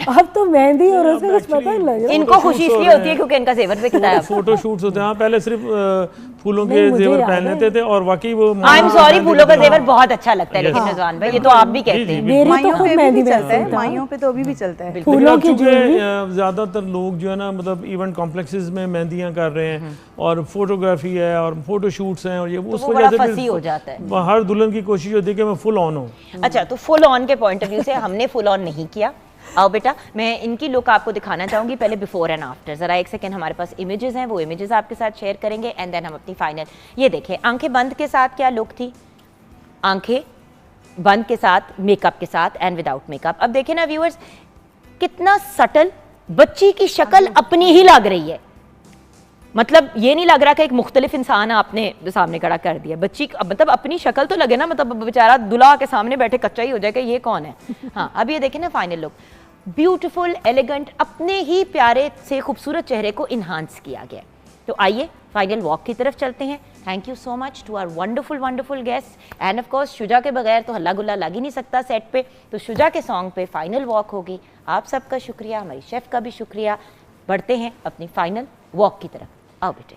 अब तो मेहंदी और उसमें कुछ पता ही नहीं लग रहा। इनको खुशी इसलिए होती है क्योंकि इनका जेवर बिकता है। फोटो शूट्स होते हैं, पहले सिर्फ फूलों के जेवर पहन लेते थे और वाकई वो आई एम सॉरी फूलों का जेवर बहुत अच्छा लगता है, लेकिन रिजवान भाई ये तो आप भी कहते हैं। माइयों पे भी चलता है, माइयों पे तो अभी भी चलता है। फूलों की ज्यादातर लोग जो है ना मतलब इवेंट कॉम्प्लेक्सेस में मेहंदियां कर रहे हैं और फोटोग्राफी है और फोटो शूट्स हैं, और ये उस वजह से फंसी हो जाता है। हर दुल्हन की कोशिश होती है कि मैं फुल ऑन हूँ। अच्छा, तो फुल ऑन के पॉइंट ऑफ व्यू से हमने फुल ऑन नहीं किया। आओ बेटा, मैं इनकी लुक आपको दिखाना चाहूंगी, पहले बिफोर एंड आफ्टर। जरा एक सेकंड, हमारे पास इमेजेस हैं, वो इमेजेस आपके साथ शेयर करेंगे एंड देन हम अपनी फाइनल। ये देखिए, आंखें बंद के साथ क्या लुक थी, आंखें बंद के साथ, मेकअप के साथ एंड विदाउट मेकअप। अब देखें ना व्यूअर्स, कितना सटल, बच्ची की शक्ल अपनी ही लग रही है, मतलब ये नहीं लग रहा कि एक मुख्तलिफ इंसान आपने सामने खड़ा कर दिया। बच्ची मतलब अपनी शक्ल तो लगे ना, मतलब बेचारा दूल्हा के सामने बैठे कच्चा ही हो जाएगा, ये कौन है। हाँ, अब ये देखें ना फाइनल लुक, ब्यूटीफुल, एलिगेंट, अपने ही प्यारे से खूबसूरत चेहरे को इन्हांस किया गया। तो आइए फाइनल वॉक की तरफ चलते हैं। Thank you so much to our wonderful guest and of course Shuja के बगैर तो हल्ला गुल्ला लग ही नहीं सकता सेट पे, तो शुजा के सॉन्ग पे फाइनल वॉक होगी। आप सबका शुक्रिया, हमारी शेफ का भी शुक्रिया। बढ़ते हैं अपनी फाइनल वॉक की तरफ, आओ बेटे।